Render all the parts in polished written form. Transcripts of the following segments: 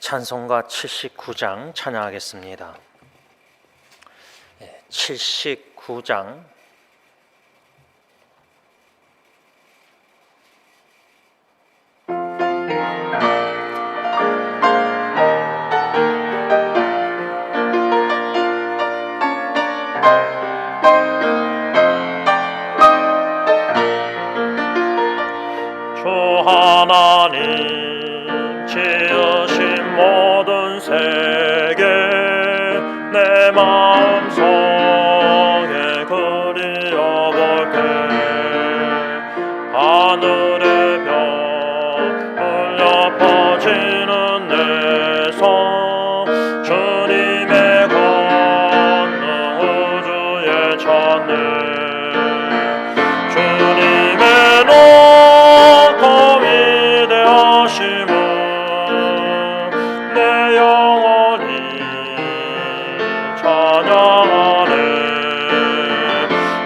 찬송가 79장 찬양하겠습니다. 79장 주 하나님 지으신 모든 세계 내 마음속에 그리어볼게. 하늘의 별 울려 퍼지는 내 손 주님의 권능 우주에 쳤네. 주님의 높고 위대하심을 내 영혼이 찬양하네.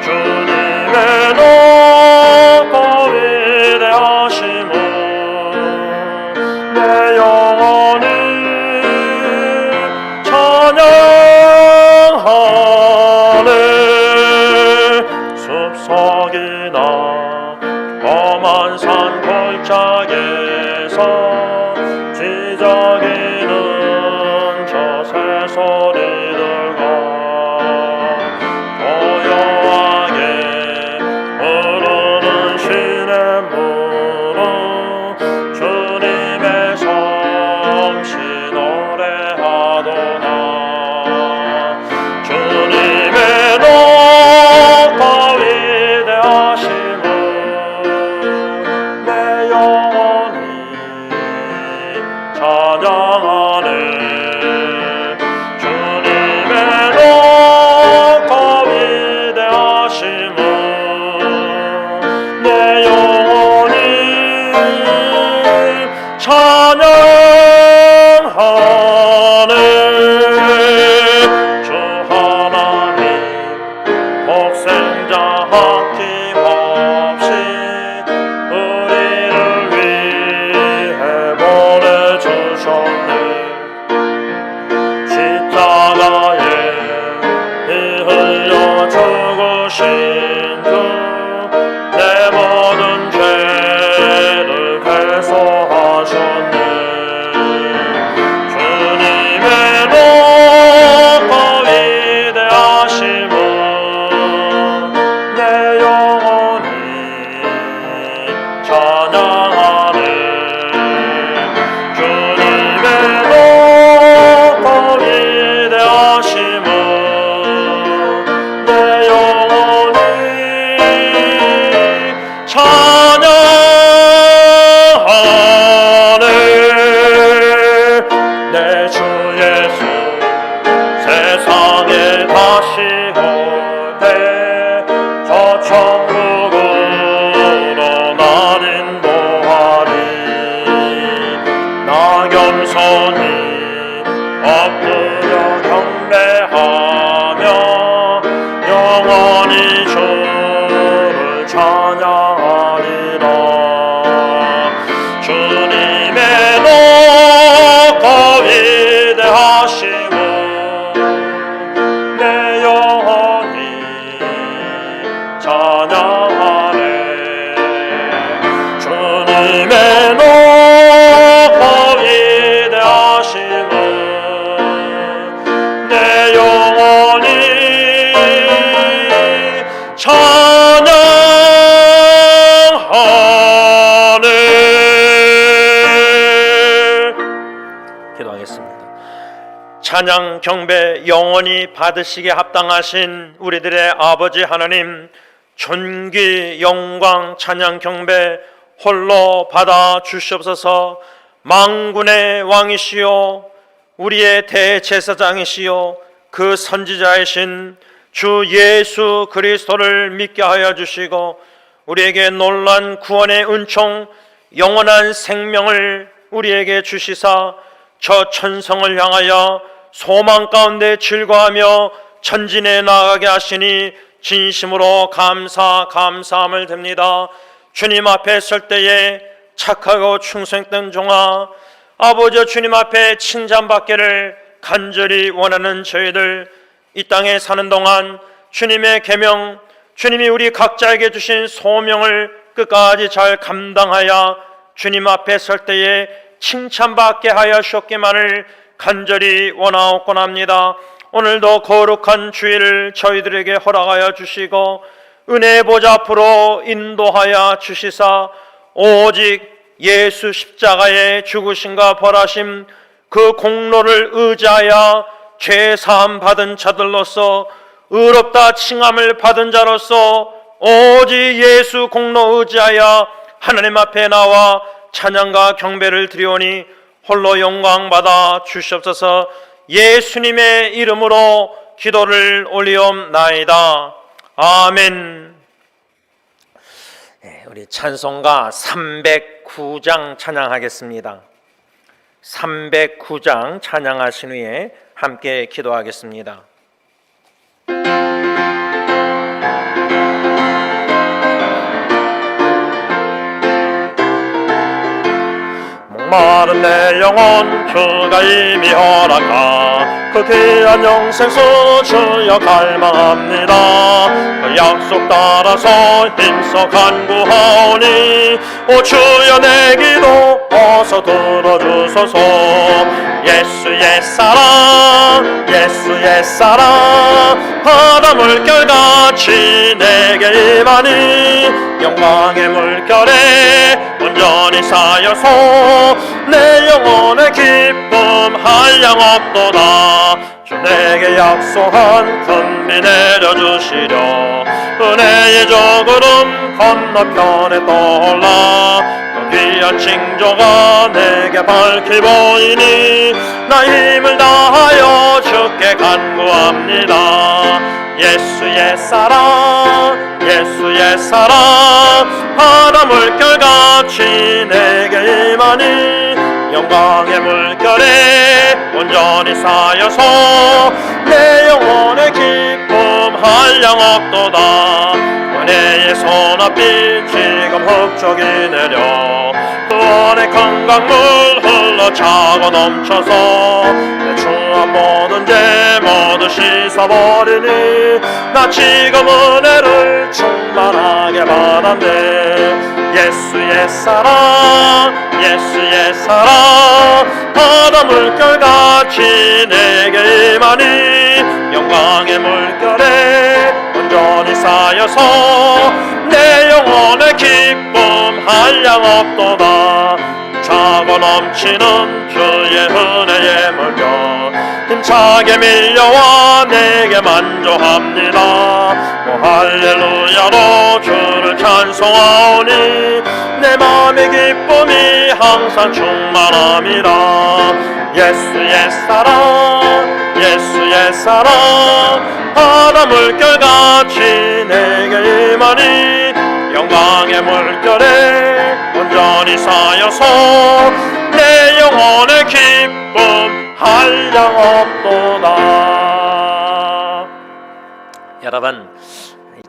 주님의 높고 위대하심을 내 영혼이 찬양하네. 숲속이나 험한 산 골짜기에서 지저귀는 저 새소리들과 고요하게 흐르는 시냇물은 주님의 성시 노래하도다. 주님의 높고 위대하심을 내 영혼이 찬양하네. 주님의 높고 위대하심을 내 영혼이 찬양하네. 주 하나님 복생자 아낌없이 우리를 위해 보내주셨네. 십자가에 피 흘려 죽으신 주 내 모든 죄를 회소하셨네. 주님의 높고 위대하심을 내 영혼이 찬양하네. 주님의 높고 위대하심을 내 영혼이 찬양하네. 내 주 예수 세상에 다시 올 때 저 천국으로 날 인도하리. 나 겸손히 엎드려 경배하며 영원히 주를 찬양하리라. 주님의 높고 위대하심을 내 영혼이 찬양하네. 주님의 높고 위대하심을 내 영혼이 찬양하네. 기도하겠습니다. 찬양 경배 영원히 받으시기에 합당하신 우리들의 아버지 하나님, 존귀 영광 찬양 경배 홀로 받아 주시옵소서. 만군의 왕이시요 우리의 대제사장이시요 그 선지자이신 주 예수 그리스도를 믿게 하여 주시고 우리에게 놀란 구원의 은총 영원한 생명을 우리에게 주시사 저 천성을 향하여 소망 가운데 즐거워하며 전진해 나아가게 하시니 진심으로 감사함을 드립니다. 주님 앞에 설 때에 착하고 충성했던 종아, 아버지 주님 앞에 칭찬받기를 간절히 원하는 저희들, 이 땅에 사는 동안 주님의 계명, 주님이 우리 각자에게 주신 소명을 끝까지 잘 감당하여 주님 앞에 설 때에 칭찬받게 하여 주옵기만을 간절히 원하옵곤 합니다. 오늘도 거룩한 주일을 저희들에게 허락하여 주시고 은혜의 보좌 앞으로 인도하여 주시사 오직 예수 십자가의 죽으심과 벌하심 그 공로를 의지하여 죄사함 받은 자들로서 의롭다 칭함을 받은 자로서 오직 예수 공로 의지하여 하나님 앞에 나와 찬양과 경배를 드리오니 홀로 영광받아 주시옵소서. 예수님의 이름으로 기도를 올리옵나이다. 아멘. 우리 찬송가 309장 찬양하겠습니다. 309장 찬양하신 후에 함께 기도하겠습니다. 목마른 내 영혼 주가 이미 허락하 그 귀한 영생수 주여 갈망합니다. 그 약속 따라서 힘써 간구하오니 오 주여 내 기도 어서 들어주소서. 예수의 사랑 예수의 사랑 바다 물결같이 내게 임하니 영광의 물결에 온전히 쌓여서 내 영혼의 기쁨 한량없도다. 주 내게 약속한 큰비 내려주시려 은혜의 저구름 건너편에 떠올라 그 귀한 징조가 내게 밝히 보이니 나 힘을 다하여 주께 간구합니다. 예수의 사랑 예수의 사랑 바다 물결같이 내게 임하니 영광의 물결에 온전히 쌓여서 내 영혼의 기쁨 한량없도다. 은혜의 소낙비 지금 흡족이 내려 그 안에 큰 강물 흘러 차고 넘쳐서 내 추한 모든 죄 모두 씻어버리니 나 지금 은혜를 충만하게 받았네. 예수의 사랑 예수의 사랑 바다 물결같이 내게 임하니 영광의 물결에 온전히 쌓여서 내 영혼의 기쁨 한량없도다. 차고 넘치는 주의 은혜의 물결 힘차게 밀려와 내게 만족합니다. 오 할렐루야로 주를 찬송하오니 내 마음의 기쁨이 항상 충만합니다. 예수의 사랑 예수의 사랑 바다 물결같이 내게 임하니 영광의 물결에 온전히 쌓여서 내 영혼의 기쁨 한량없도다. 여러분,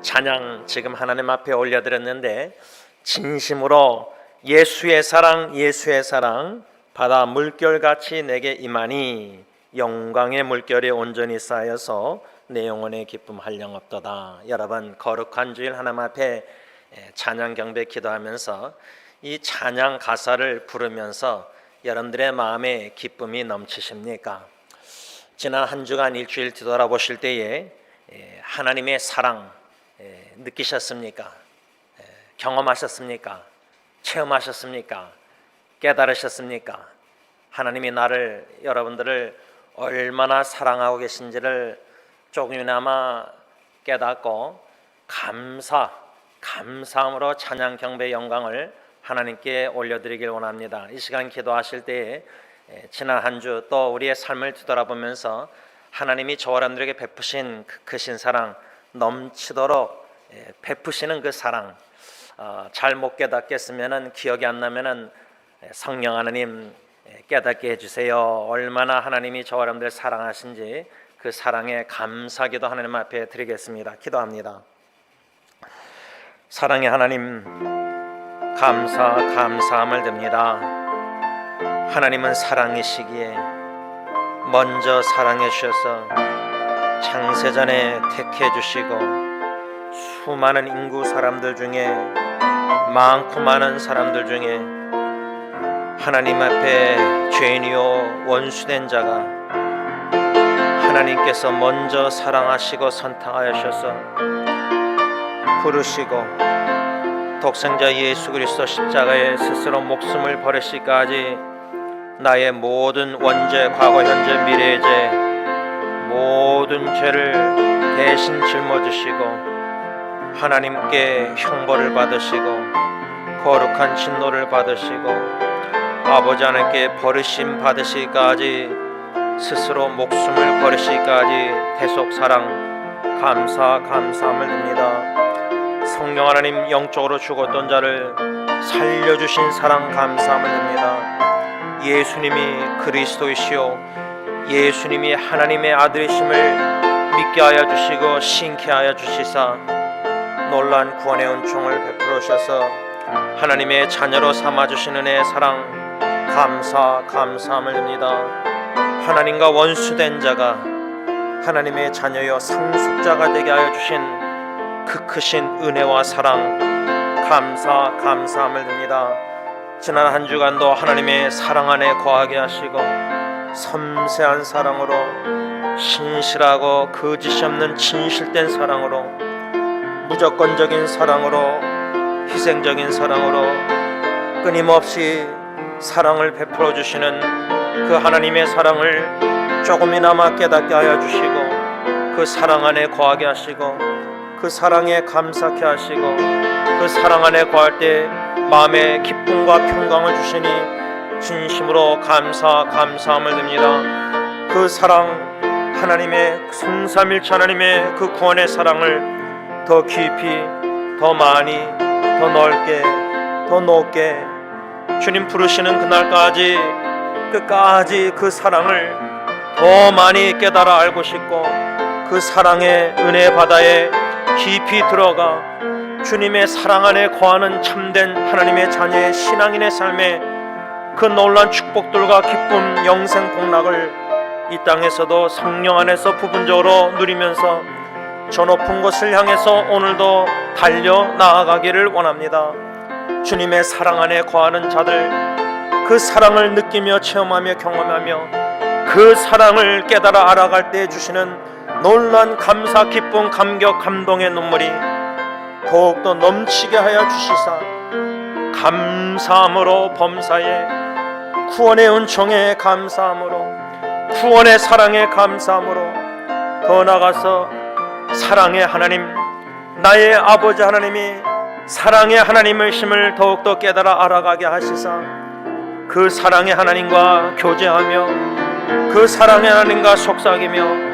찬양 지금 하나님 앞에 올려드렸는데 진심으로 예수의 사랑 바다 물결같이 내게 임하니 영광의 물결에 온전히 쌓여서 내 영혼의 기쁨 한량없도다. 여러분, 거룩한 주일 하나님 앞에 찬양 경배 기도하면서 이 찬양 가사를 부르면서 여러분들의 마음에 기쁨이 넘치십니까? 지난 한 주간 일주일 뒤돌아보실 때에 하나님의 사랑 느끼셨습니까? 경험하셨습니까? 체험하셨습니까? 깨달으셨습니까? 하나님이 여러분들을 얼마나 사랑하고 계신지를 조금이나마 깨닫고 감사함으로 찬양 경배 영광을 하나님께 올려드리길 원합니다. 이 시간 기도하실 때에 지난 한 주 또 우리의 삶을 뒤돌아보면서 하나님이 저와 여러분들에게 베푸신 그 크신 사랑, 넘치도록 베푸시는 그 사랑, 잘 못 깨닫겠으면은, 기억이 안 나면은 성령 하나님 깨닫게 해주세요. 얼마나 하나님이 저와 여러분들 사랑하신지 그 사랑에 감사기도 하나님 앞에 드리겠습니다. 기도합니다. 사랑의 하나님, 감사함을 드립니다. 하나님은 사랑이시기에 먼저 사랑해 주셔서 창세전에 택해 주시고 수많은 인구 사람들 중에 많고 많은 사람들 중에 하나님 앞에 죄인이요 원수된 자가 하나님께서 먼저 사랑하시고 선택하셔서 부르시고 독생자 예수 그리스도 십자가에 스스로 목숨을 버리시기까지 나의 모든 원죄, 과거, 현재, 미래의 죄 모든 죄를 대신 짊어지시고 하나님께 형벌을 받으시고 거룩한 진노를 받으시고 아버지 하나님께 버리심 받으시기까지 스스로 목숨을 버리시기까지 대속 사랑 감사함을 드립니다. 성령 하나님 영적으로 죽었던 자를 살려주신 사랑 감사함을 드립니다. 예수님이 그리스도이시오 예수님이 하나님의 아들이심을 믿게 하여 주시고 신케 하여 주시사 놀란 구원의 은총을 베풀어 주셔서 하나님의 자녀로 삼아주시는 은혜의 사랑 감사함을 드립니다. 하나님과 원수된 자가 하나님의 자녀여 상속자가 되게 하여 주신 그 크신 은혜와 사랑 감사함을 드립니다. 지난 한 주간도 하나님의 사랑 안에 거하게 하시고 섬세한 사랑으로 신실하고 거짓이 없는 진실된 사랑으로 무조건적인 사랑으로 희생적인 사랑으로 끊임없이 사랑을 베풀어 주시는 그 하나님의 사랑을 조금이나마 깨닫게 하여 주시고 그 사랑 안에 거하게 하시고 그 사랑에 감사케 하시고 그 사랑 안에 거할 때 마음의 기쁨과 평강을 주시니 진심으로 감사함을 드립니다. 그 사랑 하나님의 성삼일체 하나님의 그 구원의 사랑을 더 깊이 더 많이 더 넓게 더 높게 주님 부르시는 그날까지 끝까지 그 사랑을 더 많이 깨달아 알고 싶고 그 사랑의 은혜 바다에 깊이 들어가 주님의 사랑 안에 거하는 참된 하나님의 자녀의 신앙인의 삶에 그 놀란 축복들과 기쁨 영생 복락을 이 땅에서도 성령 안에서 부분적으로 누리면서 저 높은 곳을 향해서 오늘도 달려 나아가기를 원합니다. 주님의 사랑 안에 거하는 자들 그 사랑을 느끼며 체험하며 경험하며 그 사랑을 깨달아 알아갈 때 주시는 놀란 감사 기쁨 감격 감동의 눈물이 더욱더 넘치게 하여 주시사 감사함으로 범사에 구원의 은총에 감사함으로 구원의 사랑에 감사함으로 더 나아가서 사랑의 하나님 나의 아버지 하나님이 사랑의 하나님이심을 더욱더 깨달아 알아가게 하시사 그 사랑의 하나님과 교제하며 그 사랑의 하나님과 속삭이며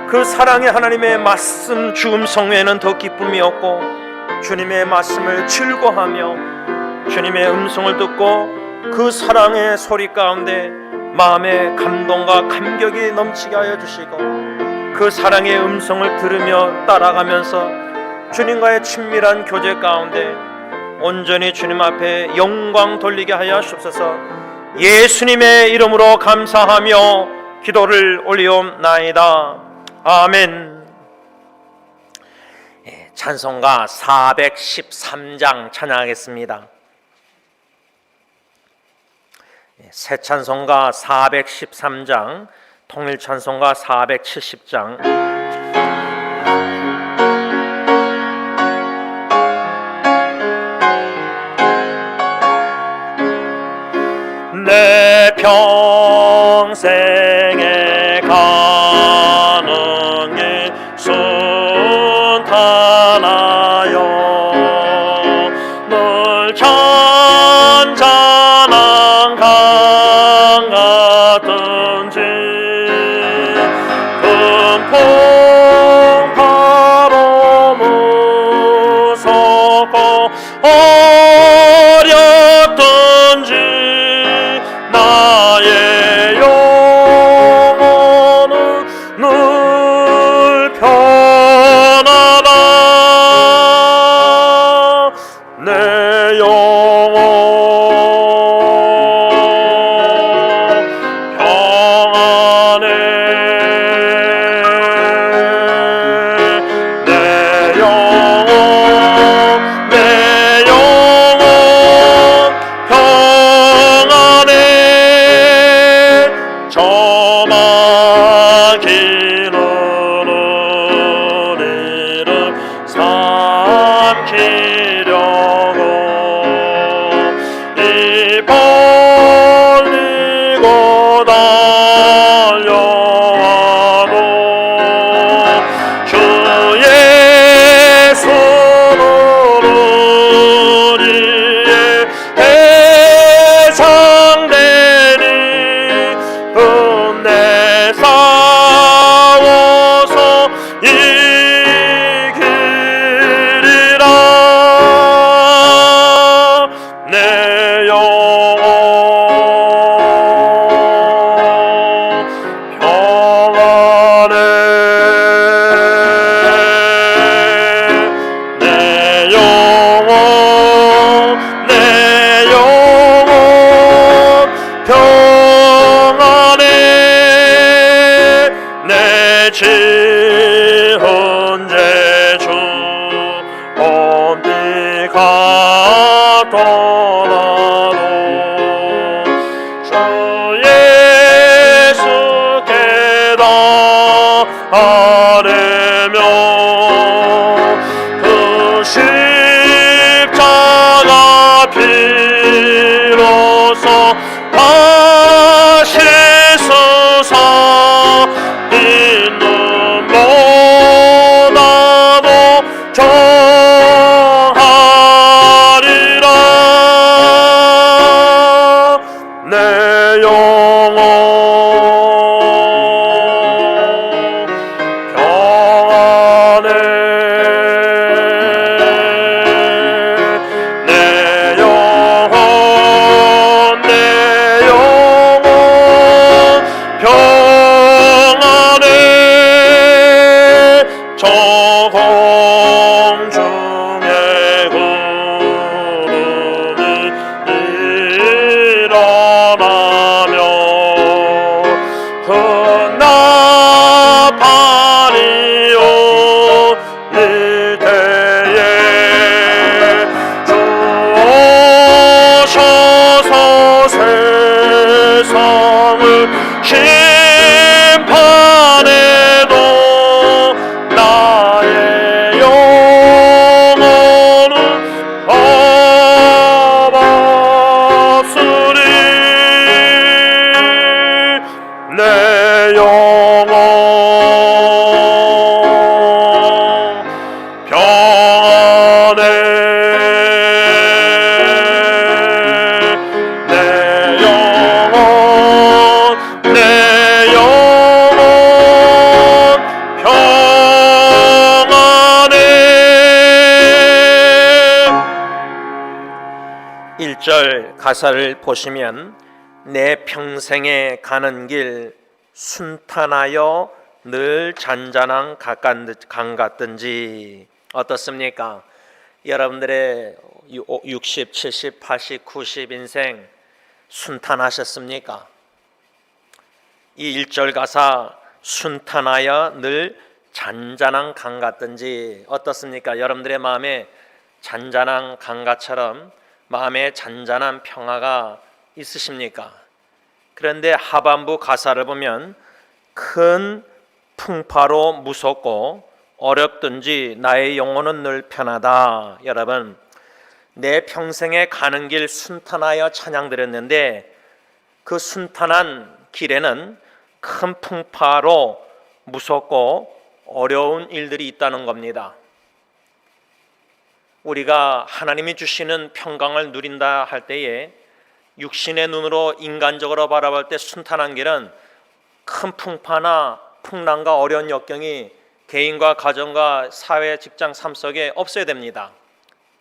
그 사랑의 하나님의 말씀 죽음 성회에는 더 기쁨이 없고 주님의 말씀을 즐거워하며 주님의 음성을 듣고 그 사랑의 소리 가운데 마음의 감동과 감격이 넘치게 하여 주시고 그 사랑의 음성을 들으며 따라가면서 주님과의 친밀한 교제 가운데 온전히 주님 앞에 영광 돌리게 하여 주옵소서. 예수님의 이름으로 감사하며 기도를 올리옵나이다. 아멘. 찬송가 413장 찬양하겠습니다. 새 찬송가 413장, 통일 찬송가 470장. 내 평생에 가는 길 순탄하여 늘 잔잔한 강 같은지 금풍 바로 무섭고 어렵든지 나의 영혼은 늘 편하다. 내 영혼 가더라도 주 예수께 아뢰며 그 십자가 피로써 다시 수사 있는 보다도 정하리라. 내 영혼 평안해. 내 영혼 평안해. 저 공중에 구름이 일어나며 그 나팔이 울릴 때에 주 오셔서 세상을 심판해도 나의 영혼은 없으리. 내 영혼 평안해. 내 영혼 평안해. 1절 가사를 보시면 내 평생에 가는 길 순탄하여 늘 잔잔한 강 같든지. 어떻습니까? 여러분들의 60, 70, 80, 90 인생 순탄하셨습니까? 이 1절 가사 순탄하여 늘 잔잔한 강 같든지 어떻습니까? 여러분들의 마음에 잔잔한 강가처럼 마음에 잔잔한 평화가 있으십니까? 그런데 하반부 가사를 보면 큰 풍파로 무섭고 어렵든지 나의 영혼은 늘 편하다. 여러분, 내 평생에 가는 길 순탄하여 찬양드렸는데 그 순탄한 길에는 큰 풍파로 무섭고 어려운 일들이 있다는 겁니다. 우리가 하나님이 주시는 평강을 누린다 할 때에 육신의 눈으로 인간적으로 바라볼 때 순탄한 길은 큰 풍파나 풍랑과 어려운 역경이 개인과 가정과 사회, 직장, 삶 속에 없어야 됩니다.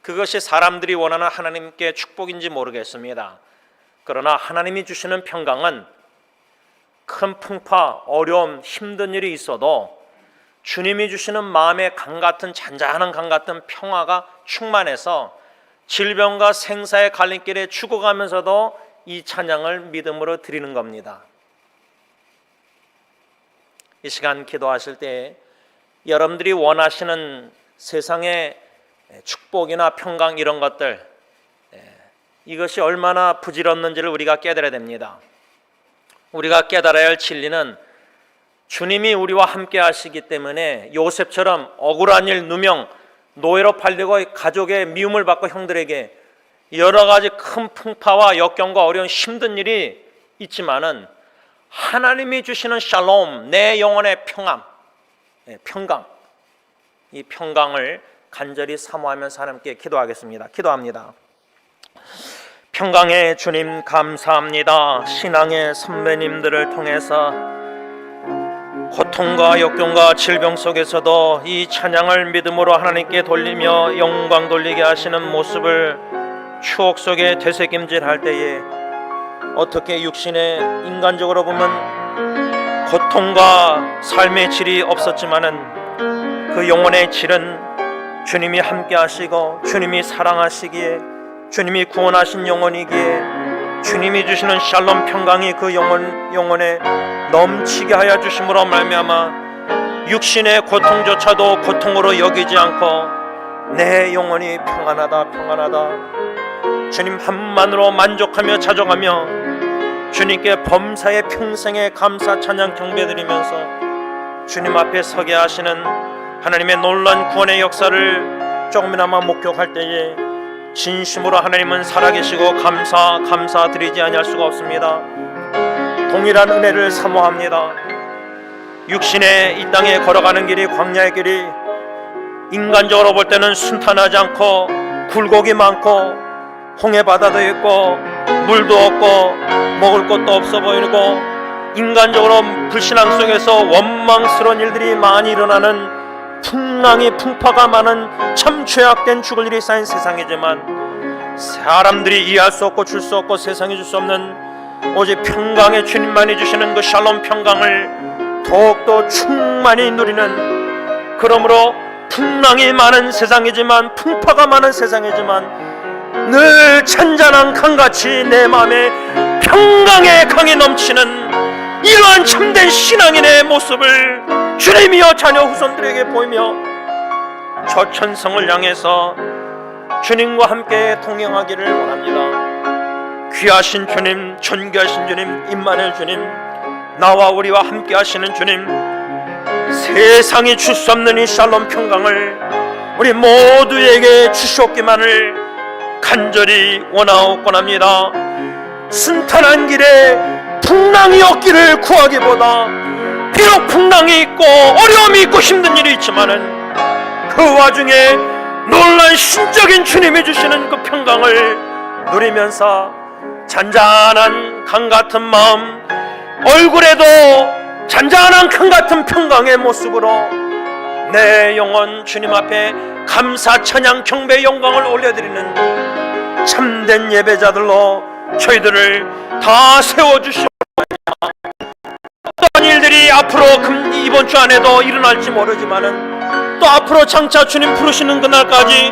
그것이 사람들이 원하는 하나님께 축복인지 모르겠습니다. 그러나 하나님이 주시는 평강은 큰 풍파, 어려움, 힘든 일이 있어도 주님이 주시는 마음의 강 같은 잔잔한 강 같은 평화가 충만해서 질병과 생사의 갈림길에 죽어가면서도 이 찬양을 믿음으로 드리는 겁니다. 이 시간 기도하실 때 여러분들이 원하시는 세상의 축복이나 평강 이런 것들, 이것이 얼마나 부질없는지를 우리가 깨달아야 됩니다. 우리가 깨달아야 할 진리는 주님이 우리와 함께 하시기 때문에 요셉처럼 억울한 일 누명, 노예로 팔리고 가족의 미움을 받고 형들에게 여러 가지 큰 풍파와 역경과 어려운 힘든 일이 있지만은 하나님이 주시는 샬롬, 내 영혼의 평강, 이 평강을 간절히 사모하면서 하나님께 기도하겠습니다. 기도합니다. 평강의 주님 감사합니다. 신앙의 선배님들을 통해서 고통과 역경과 질병 속에서도 이 찬양을 믿음으로 하나님께 돌리며 영광 돌리게 하시는 모습을 추억 속에 되새김질할 때에 어떻게 육신의 인간적으로 보면 고통과 삶의 질이 없었지만은 그 영혼의 질은 주님이 함께 하시고 주님이 사랑하시기에 주님이 구원하신 영혼이기에 주님이 주시는 샬롬 평강이 그 영혼에 넘치게 하여 주심으로 말미암아 육신의 고통조차도 고통으로 여기지 않고 내 영혼이 평안하다 평안하다. 주님 한 분만으로 만족하며 찾아가며 주님께 범사의 평생의 감사 찬양 경배드리면서 주님 앞에 서게 하시는 하나님의 놀라운 구원의 역사를 조금이나마 목격할 때에 진심으로 하나님은 살아계시고 감사드리지 아니할 수가 없습니다. 동일한 은혜를 사모합니다. 육신의 이 땅에 걸어가는 길이, 광야의 길이 인간적으로 볼 때는 순탄하지 않고 굴곡이 많고 홍해바다도 있고 물도 없고 먹을 것도 없어 보이고 인간적으로 불신앙 속에서 원망스러운 일들이 많이 일어나는 풍파가 많은 참 죄악된 죽을 일이 쌓인 세상이지만 사람들이 이해할 수 없고 줄 수 없고 세상이 줄 수 없는 오직 평강의 주님만이 주시는 그 샬롬 평강을 더욱더 충만히 누리는, 그러므로 풍랑이 많은 세상이지만 풍파가 많은 세상이지만 늘 찬잔한 강같이 내 마음에 평강의 강이 넘치는 이러한 참된 신앙인의 모습을 주님이여 자녀 후손들에게 보이며 저 천성을 향해서 주님과 함께 동행하기를 원합니다. 귀하신 주님, 존귀하신 주님, 임마누엘 주님, 나와 우리와 함께 하시는 주님, 세상이 줄 수 없는 이 샬롬 평강을 우리 모두에게 주시옵기만을 간절히 원하옵곤합니다. 순탄한 길에 풍랑이 없기를 구하기보다 비록 풍랑이 있고 어려움이 있고 힘든 일이 있지만은 그 와중에 놀라운 신적인 주님이 주시는 그 평강을 누리면서 잔잔한 강 같은 마음, 얼굴에도 잔잔한 강 같은 평강의 모습으로 내 영혼 주님 앞에 감사 찬양 경배 영광을 올려드리는 참된 예배자들로 저희들을 다 세워주시고, 어떤 일들이 앞으로 이번 주 안에도 일어날지 모르지만은 또 앞으로 장차 주님 부르시는 그날까지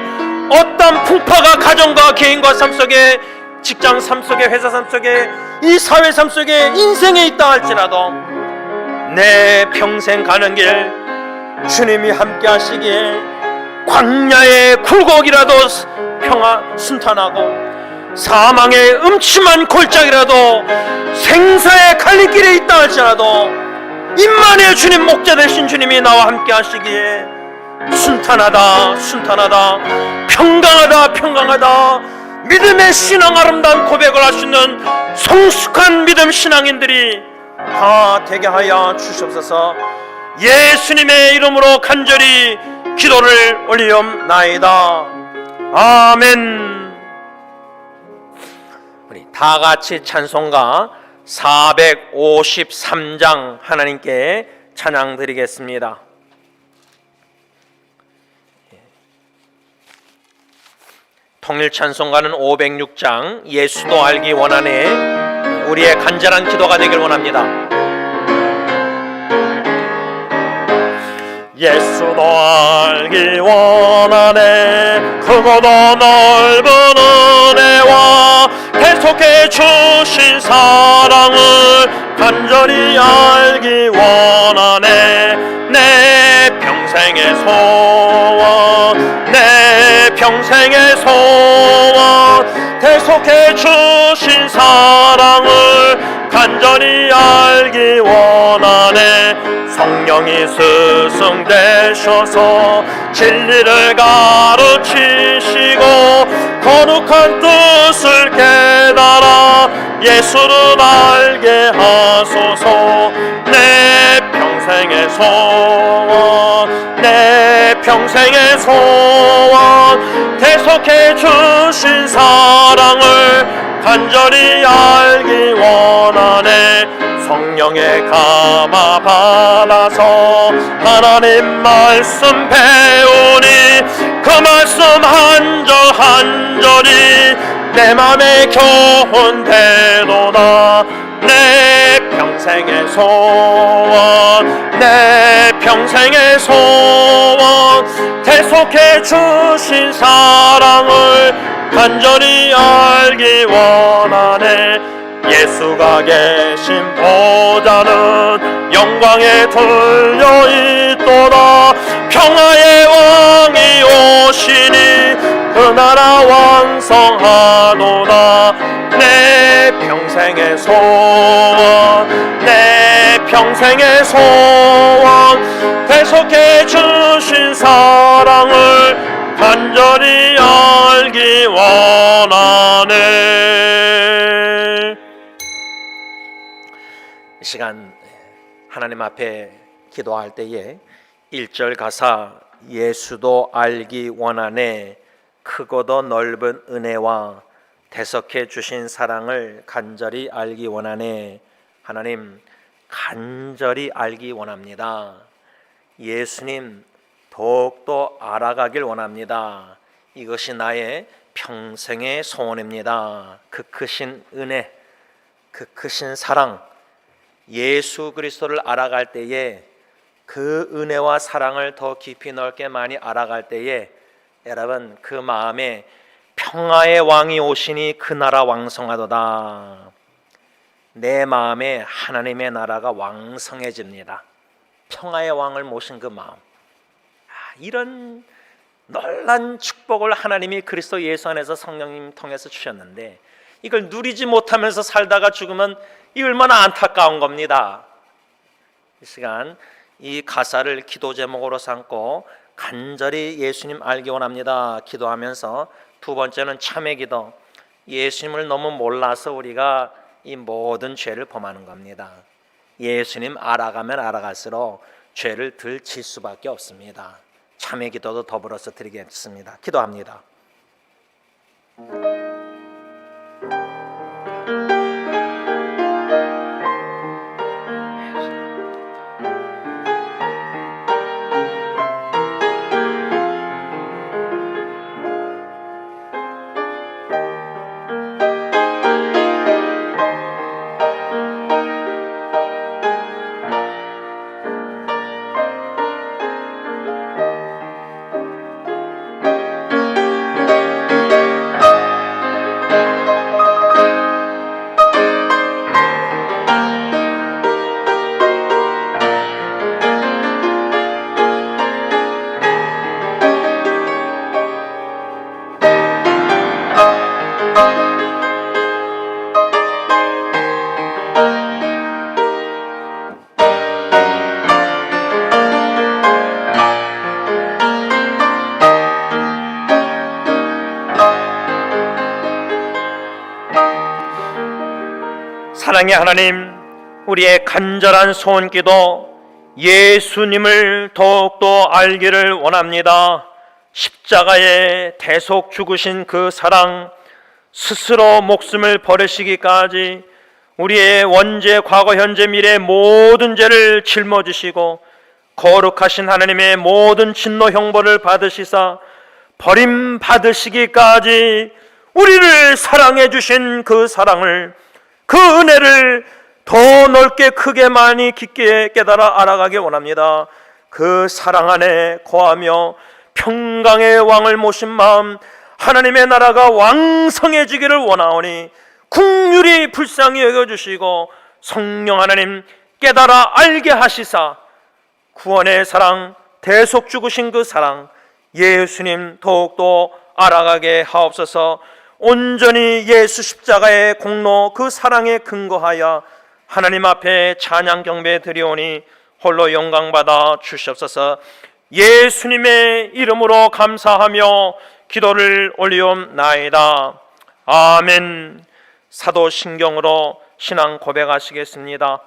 어떤 풍파가 가정과 개인과 삶 속에, 직장 삶 속에, 회사 삶 속에, 이 사회 삶 속에, 인생에 있다 할지라도 내 평생 가는 길 주님이 함께 하시기에 광야의 굴곡이라도 순탄하고 사망의 음침한 골짜기라도 생사의 갈림길에 있다 할지라도 임마누엘 주님, 목자 되신 주님이 나와 함께 하시기에 순탄하다 순탄하다, 평강하다 평강하다, 믿음의 신앙 아름다운 고백을 할 수 있는 성숙한 믿음 신앙인들이 다 되게 하여 주시옵소서. 예수님의 이름으로 간절히 기도를 올리옵나이다. 아멘. 우리 다 같이 찬송가 453장 하나님께 찬양 드리겠습니다. 통일 찬송가는 506장 예수도 알기 원하네, 우리의 간절한 기도가 되길 원합니다. 예수도 알기 원하네, 크고도 넓은 은혜와 계속해 주신 사랑을 간절히 알기 원하네. 내 평생의 소원, 내 평생의 소원, 계속해 주신 사랑을 간절히 알기 원하네. 성령이 스승되셔서 진리를 가르치시고 거룩한 뜻을 깨달아 예수를 알게 하소서. 내 평생의 소원, 내 평생의 소원, 계속해 주신 사랑을 간절히 알기 원하네. 성령의 감화 받아서 하나님 말씀 배우니 그 말씀 한 절 한 절이 내 맘에 교훈되도다. 내 평생의 소원, 내 평생의 소원, 계속해 주신 사랑을 간절히 알기 원하네. 예수가 계신 보좌는 영광에 들려 있도다. 평화의 왕이 오시니 그 나라 왕성하도다. 내 평생의 소원, 내 평생의 소원, 대속해 주신 사랑을 간절히 알기 원하네. 이 시간 하나님 앞에 기도할 때에 1절 가사 예수도 알기 원하네 크고도 넓은 은혜와 대속해 주신 사랑을 간절히 알기 원하네. 하나님 간절히 알기 원합니다. 예수님 더욱더 알아가길 원합니다. 이것이 나의 평생의 소원입니다. 그 크신 은혜, 그 크신 사랑, 예수 그리스도를 알아갈 때에 그 은혜와 사랑을 더 깊이 넓게 많이 알아갈 때에 여러분 그 마음에 평화의 왕이 오시니 그 나라 왕성하도다. 내 마음에 하나님의 나라가 왕성해집니다. 평화의 왕을 모신 그 마음, 이런 놀란 축복을 하나님이 그리스도 예수 안에서 성령님 통해서 주셨는데 이걸 누리지 못하면서 살다가 죽으면 이 얼마나 안타까운 겁니다. 이 시간 이 가사를 기도 제목으로 삼고 간절히 예수님 알기 원합니다 기도하면서, 두 번째는 참회 기도. 예수님을 너무 몰라서 우리가 이 모든 죄를 범하는 겁니다. 예수님 알아가면 알아갈수록 죄를 덜 질 수밖에 없습니다. 참회 기도도 더불어서 드리겠습니다. 기도합니다. 사랑의 하나님, 우리의 간절한 소원기도 예수님을 더욱더 알기를 원합니다. 십자가에 대속 죽으신 그 사랑, 스스로 목숨을 버리시기까지 우리의 원죄, 과거, 현재, 미래 모든 죄를 짊어지시고 거룩하신 하나님의 모든 진노 형벌을 받으시사 버림받으시기까지 우리를 사랑해 주신 그 사랑을, 그 은혜를 더 넓게 크게 많이 깊게 깨달아 알아가기 원합니다. 그 사랑 안에 거하며 평강의 왕을 모신 마음, 하나님의 나라가 왕성해지기를 원하오니 긍휼히 불쌍히 여겨주시고 성령 하나님 깨달아 알게 하시사 구원의 사랑, 대속 죽으신 그 사랑 예수님 더욱더 알아가게 하옵소서. 온전히 예수 십자가의 공로 그 사랑에 근거하여 하나님 앞에 찬양 경배 드리오니 홀로 영광받아 주시옵소서. 예수님의 이름으로 감사하며 기도를 올리옵나이다. 아멘. 사도신경으로 신앙 고백하시겠습니다.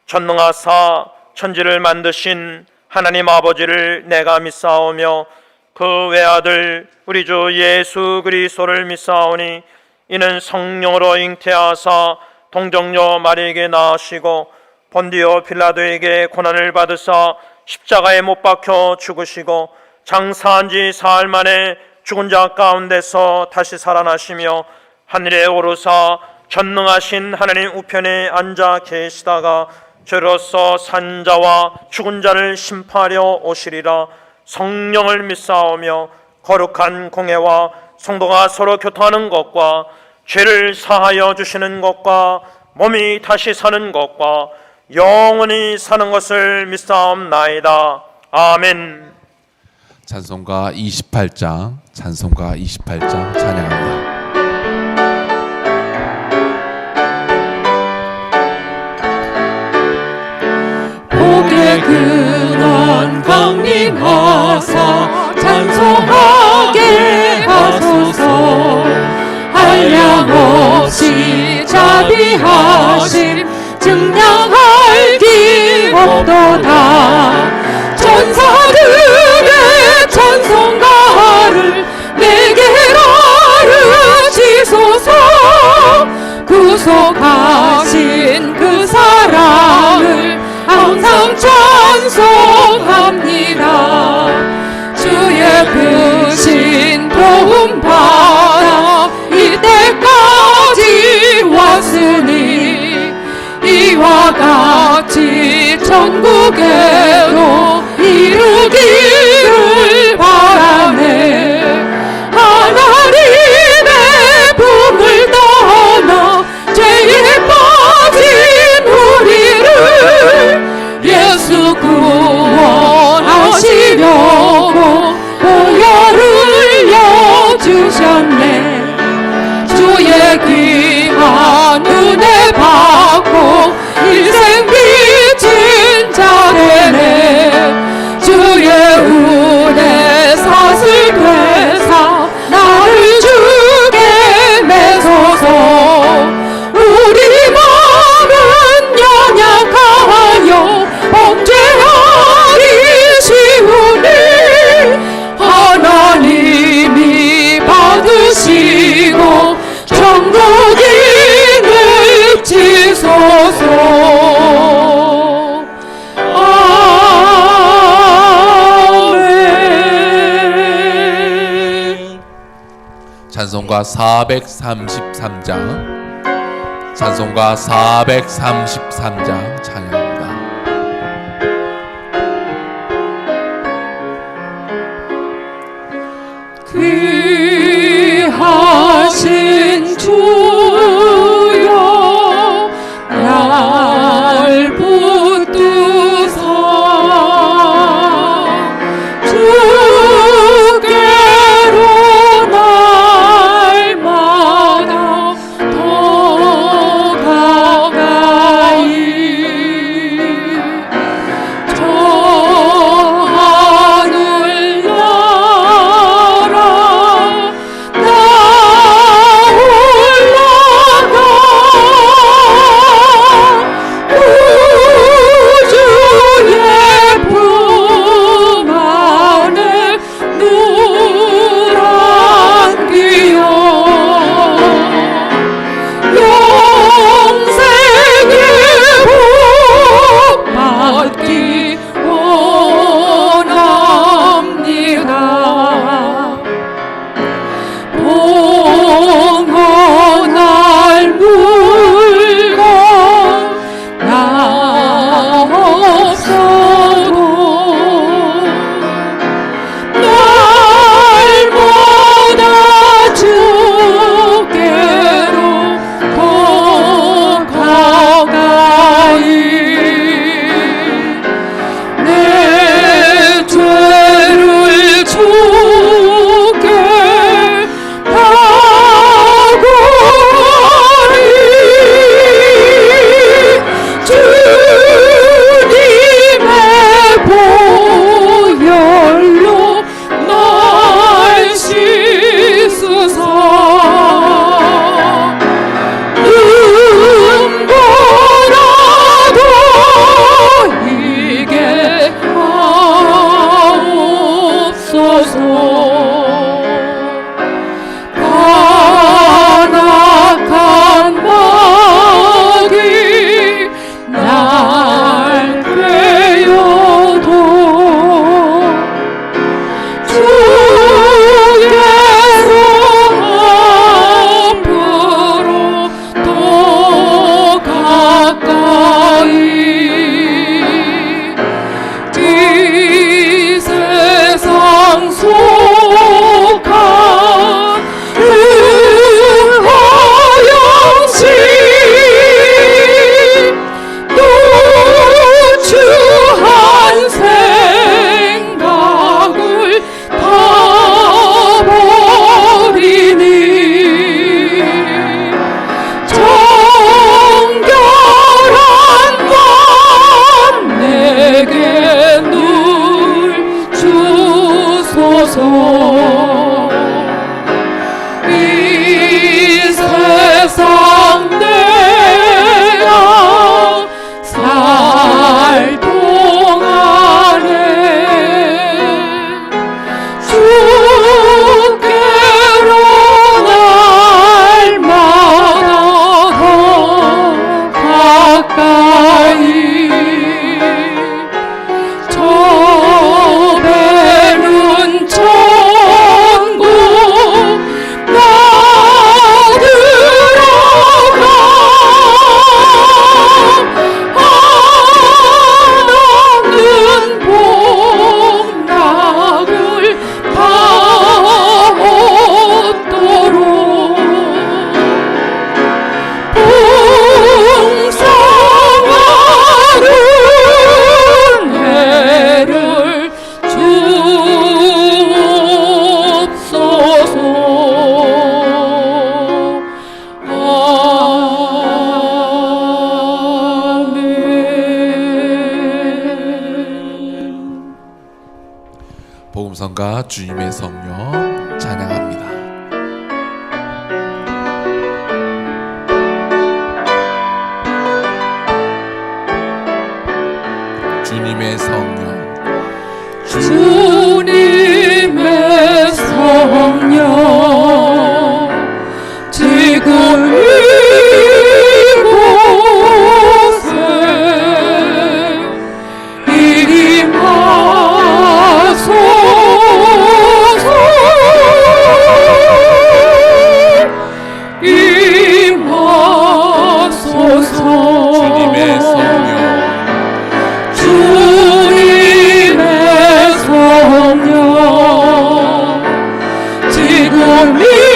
전능하사 천지를 만드신 하나님 아버지를 내가 믿사오며 그 외아들 우리 주 예수 그리스도를 믿사오니 이는 성령으로 잉태하사 동정녀 마리에게 낳으시고 본디오 빌라도에게 고난을 받으사 십자가에 못 박혀 죽으시고 장사한 지 사흘 만에 죽은 자 가운데서 다시 살아나시며 하늘에 오르사 전능하신 하나님 우편에 앉아 계시다가 저로서 산 자와 죽은 자를 심판하려 오시리라. 성령을 믿사오며 거룩한 공회와 성도가 서로 교통하는 것과 죄를 사하여 주시는 것과 몸이 다시 사는 것과 영원히 사는 것을 믿사옵나이다. 아멘. 찬송가 28장 찬양합니다. 복의 근원 강림하사 찬송하게 하소서. 한량없이 자비하심 증량할 기 없도다. 천사들의 찬송가를 내게 가르치소서. 구속하신 그 사랑을 항상 찬송합니다. 주의 크신 도움 받아 이때까지 왔으니 이와 같이 천국에로 이루기를 바라네. 하나님의 품을 떠나 죄에 빠진 우리를 예수 구원하시려고 보혈을 흘려주셨네. 주의 귀한 은혜 받고 일생 빚진 자 되네. 주의 은혜 사슬 되사 나를 주게 매소서. 우리 마음은 연약하여 범죄하기 쉬우니 하나님이 받으시고 천국인을 지소서. 아멘. 찬송가 433장 찬양합니다. 귀하신 주여 날 붙드사 주께로 날마다 더 가까이 주님의 성령 찬양합니다. 주님의 성령 주님의 성령 지금 이곳에 임하소서 주님의 성령 주님의 성령 지금 이곳에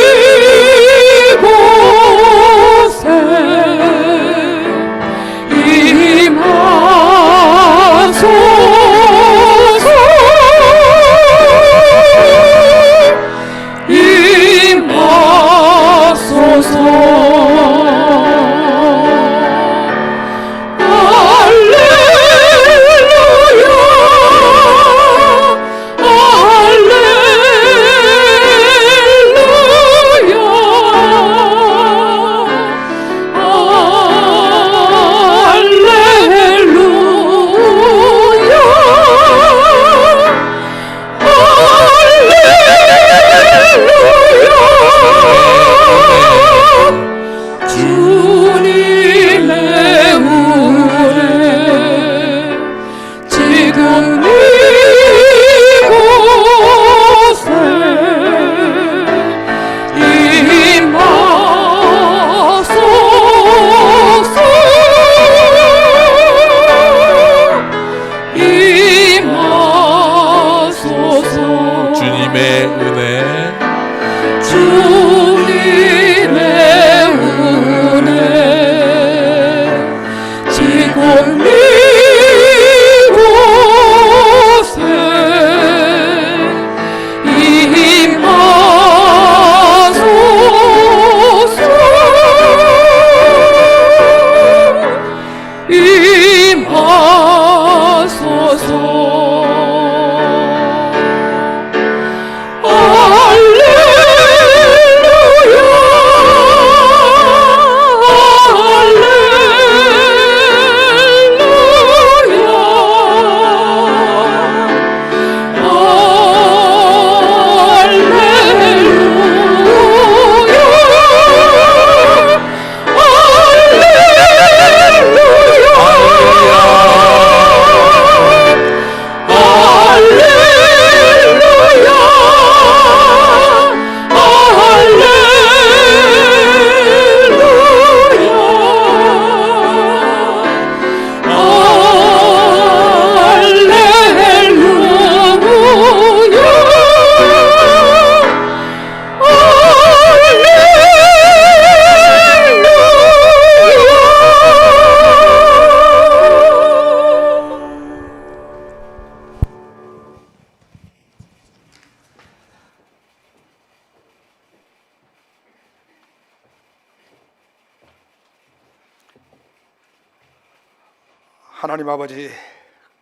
하나님 아버지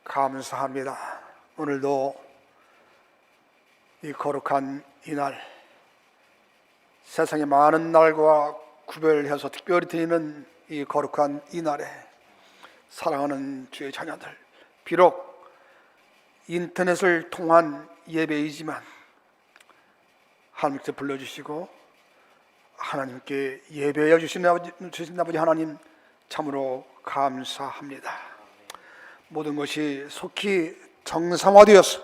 감사합니다. 오늘도 이 거룩한 이날, 세상의 많은 날과 구별해서 특별히 드리는 이 거룩한 이날에 사랑하는 주의 자녀들, 비록 인터넷을 통한 예배이지만 하나님께서 불러주시고 하나님께 예배해 주신 아버지 하나님 참으로 감사합니다. 모든 것이 속히 정상화되어서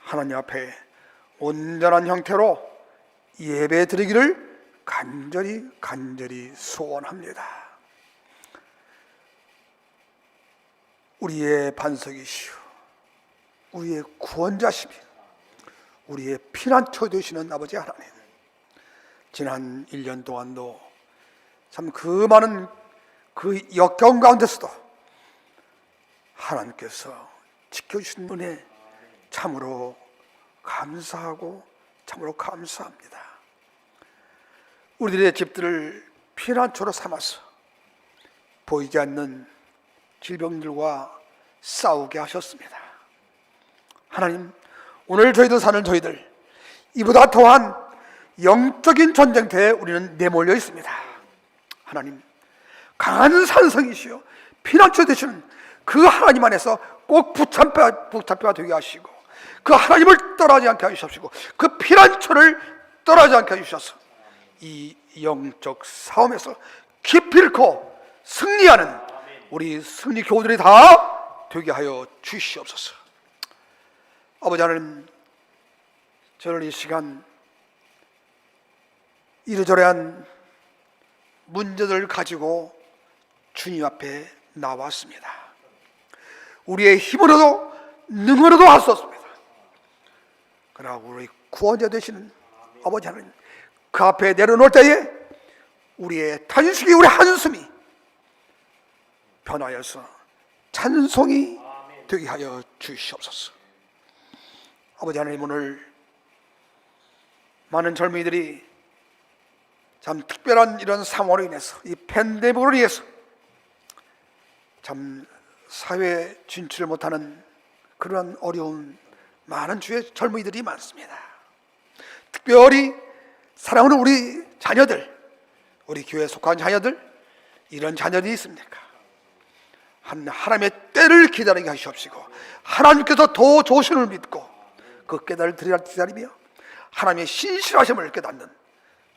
하나님 앞에 온전한 형태로 예배 드리기를 간절히 소원합니다. 우리의 반석이시오, 우리의 구원자시며 우리의 피난처 되시는 아버지 하나님, 지난 1년 동안도 참 그 많은 그 역경 가운데서도 하나님께서 지켜주신 은혜 참으로 감사하고 참으로 감사합니다. 우리들의 집들을 피난처로 삼아서 보이지 않는 질병들과 싸우게 하셨습니다. 하나님, 오늘 저희들 사는 저희들, 이보다 더한 영적인 전쟁터에 우리는 내몰려 있습니다. 하나님, 강한 산성이시여 피난처 되시는 그 하나님 안에서 꼭 붙잡혀야 되게 하시고, 그 하나님을 떠나지 않게 하시옵시고, 그 피난처를 떠나지 않게 해주셔서 이 영적 싸움에서 기필코 승리하는 우리 승리 교우들이 다 되게 하여 주시옵소서. 아버지 하나님, 저는 이 시간 이러저러한 문제들을 가지고 주님 앞에 나왔습니다. 우리의 힘으로도 능으로도 할 수 없습니다. 그러나 우리 구원자 되시는 아버지 하나님, 그 앞에 내려놓을 때에 우리의 탄식이, 우리 한숨이 변하여서 찬송이 되게 하여 주시옵소서. 아버지 하나님, 오늘 많은 젊은이들이 참 특별한 이런 상황으로 인해서, 이 팬데믹으로 인해서 참 사회에 진출을 못하는 그런 어려운 많은 주의 젊은이들이 많습니다. 특별히 사랑하는 우리 자녀들, 우리 교회에 속한 자녀들, 이런 자녀들이 있습니까? 하나님의 때를 기다리게 하시옵시고, 하나님께서 더 조신을 믿고 그 깨달을 기다리며 하나님의 신실하심을 깨닫는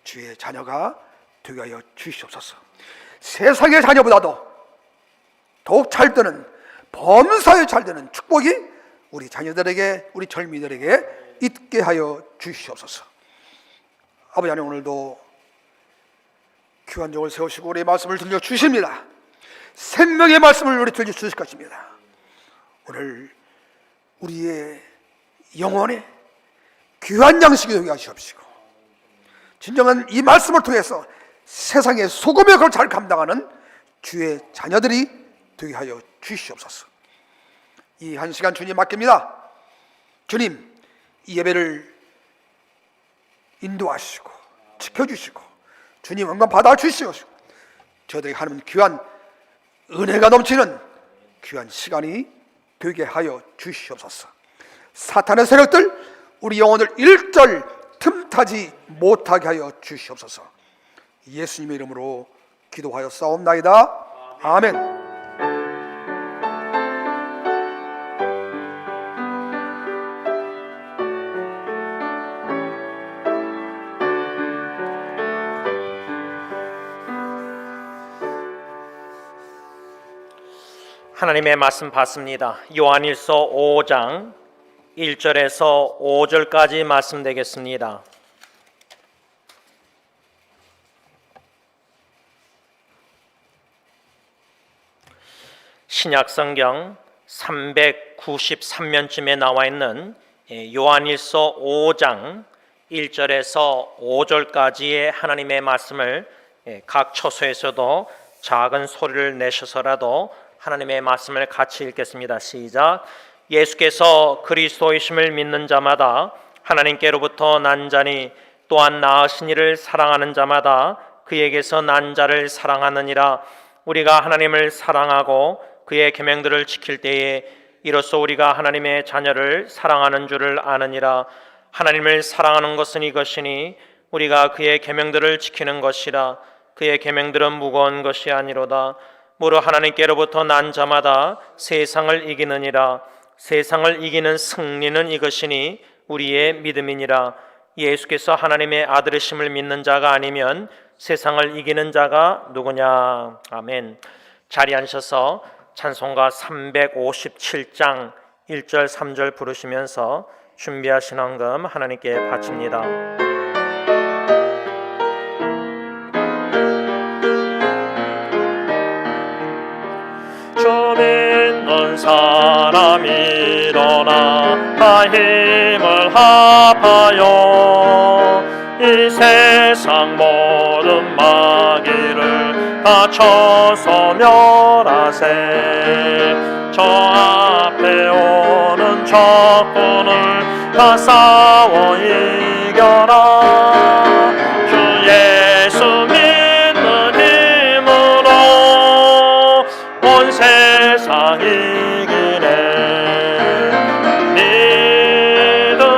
주의 자녀가 되게 하여 주시옵소서. 세상의 자녀보다도 더욱 잘 되는, 범사에 잘 되는 축복이 우리 자녀들에게, 우리 젊이들에게 있게 하여 주시옵소서. 아버지 하나님, 오늘도 귀한 종을 세우시고 우리의 말씀을 들려주십니다. 생명의 말씀을 우리 들려주실 것입니다. 오늘 우리의 영혼에 귀한 양식이 되게 하시옵시고, 진정한 이 말씀을 통해서 세상의 소금의 역할을 잘 감당하는 주의 자녀들이 되게 하여 주시옵소서. 이 한 시간 주님 맡깁니다. 주님, 이 예배를 인도하시고 지켜주시고 주님 영광 받아주시옵시고, 저희들에게 하나님 귀한 은혜가 넘치는 귀한 시간이 되게 하여 주시옵소서. 사탄의 세력들, 우리 영혼을 일절 틈타지 못하게 하여 주시옵소서. 예수님의 이름으로 기도하여 싸움나이다. 아멘. 하나님의 말씀 받습니다. 요한일서 5장 1절에서 5절까지 말씀되겠습니다. 신약성경 393면쯤에 나와 있는 요한일서 5장 1절에서 5절까지의 하나님의 말씀을 각 처소에서도 작은 소리를 내셔서라도 하나님의 말씀을 같이 읽겠습니다. 시작. 예수께서 그리스도이심을 믿는 자마다 하나님께로부터 난 자니, 또한 낳으신 이를 사랑하는 자마다 그에게서 난 자를 사랑하느니라. 우리가 하나님을 사랑하고 그의 계명들을 지킬 때에 이로써 우리가 하나님의 자녀를 사랑하는 줄을 아느니라. 하나님을 사랑하는 것은 이것이니 우리가 그의 계명들을 지키는 것이라. 그의 계명들은 무거운 것이 아니로다. 무릇 하나님께로부터 난 자마다 세상을 이기느니라. 세상을 이기는 승리는 이것이니 우리의 믿음이니라. 예수께서 하나님의 아들이심을 믿는 자가 아니면 세상을 이기는 자가 누구냐. 아멘. 자리에 앉으셔서 찬송가 357장 1절 3절 부르시면서 준비하신 헌금 하나님께 바칩니다. 주 믿는 사람 일어나 힘을 합하여 이 세상 모든 마귀를 다 쳐서 멸하세. 저 앞에 오는 적군을 다 싸워 이겨라. 주 예수 믿는 힘으로 온 세상 이기네. 믿음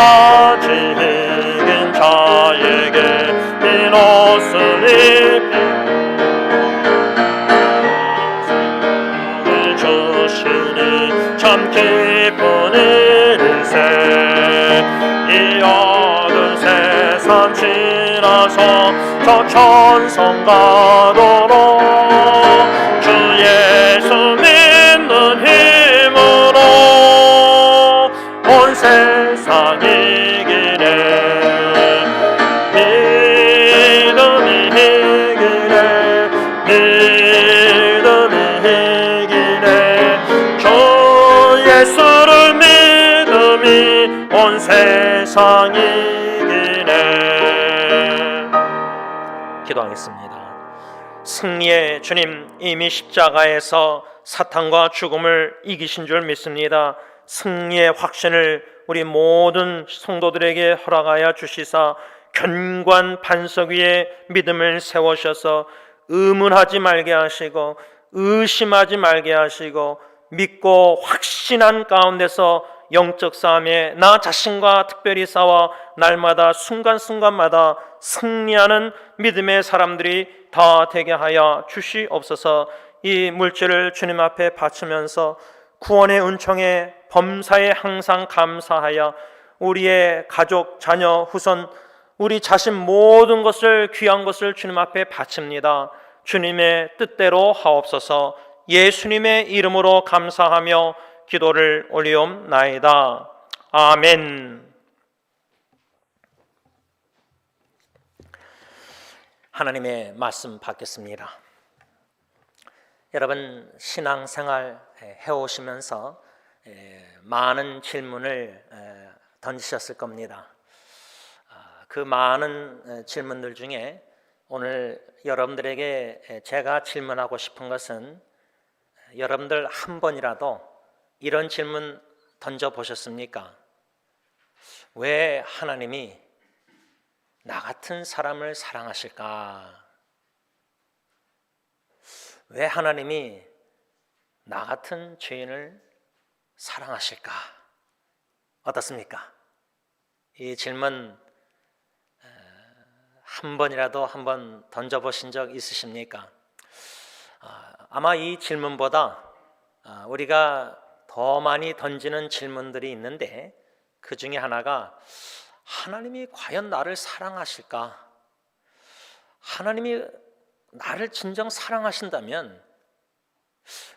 가지 이긴 자에게 빈 옷을 입힌 주시니 참 기쁜 일세. 이 어두운 세상 지나서 저 천성 가도록 주 예수 믿는 힘으로 온 세상 이기네. 믿음이 이기네. 믿음이 이기네. 주 예수를 믿음이 온 세상 이기네. 기도하겠습니다. 승리의 주님, 이미 십자가에서 사탄과 죽음을 이기신 줄 믿습니다. 승리의 확신을 우리 모든 성도들에게 허락하여 주시사 견고한 반석 위에 믿음을 세우셔서 의문하지 말게 하시고 의심하지 말게 하시고 믿고 확신한 가운데서 영적 싸움에 나 자신과 특별히 싸워 날마다 순간순간마다 승리하는 믿음의 사람들이 다 되게 하여 주시옵소서. 이 물질을 주님 앞에 바치면서 구원의 은총에 범사에 항상 감사하여 우리의 가족, 자녀, 후손, 우리 자신 모든 것을 귀한 것을 주님 앞에 바칩니다. 주님의 뜻대로 하옵소서. 예수님의 이름으로 감사하며 기도를 올리옵나이다. 아멘. 하나님의 말씀 받겠습니다. 여러분 신앙생활 해오시면서 많은 질문을 던지셨을 겁니다. 그 많은 질문들 중에 오늘 여러분들에게 제가 질문하고 싶은 것은 여러분들 한 번이라도 이런 질문 던져보셨습니까? 왜 하나님이 나 같은 사람을 사랑하실까? 왜 하나님이 나 같은 죄인을 사랑하실까? 어떻습니까? 이 질문 한 번이라도 한번 던져보신 적 있으십니까? 아마 이 질문보다 우리가 더 많이 던지는 질문들이 있는데 그 중에 하나가 하나님이 과연 나를 사랑하실까? 하나님이 나를 진정 사랑하신다면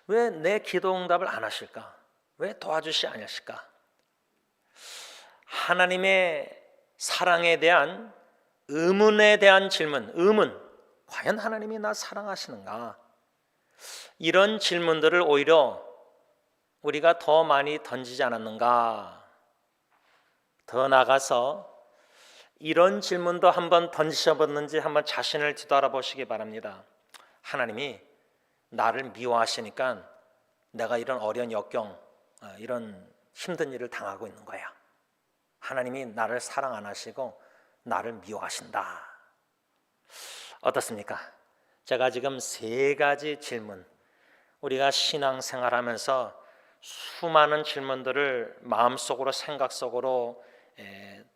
왜 내 기도 응답을 안 하실까? 왜 도와주시 아니하실까? 하나님의 사랑에 대한 의문에 대한 질문, 의문, 과연 하나님이 나 사랑하시는가? 이런 질문들을 오히려 우리가 더 많이 던지지 않았는가? 더 나아가서 이런 질문도 한번 던지셔봤는지 한번 자신을 뒤돌아보시기 바랍니다. 하나님이 나를 미워하시니까 내가 이런 어려운 역경, 이런 힘든 일을 당하고 있는 거야. 하나님이 나를 사랑 안 하시고 나를 미워하신다. 어떻습니까? 제가 지금 세 가지 질문, 우리가 신앙생활하면서 수많은 질문들을 마음속으로 생각 속으로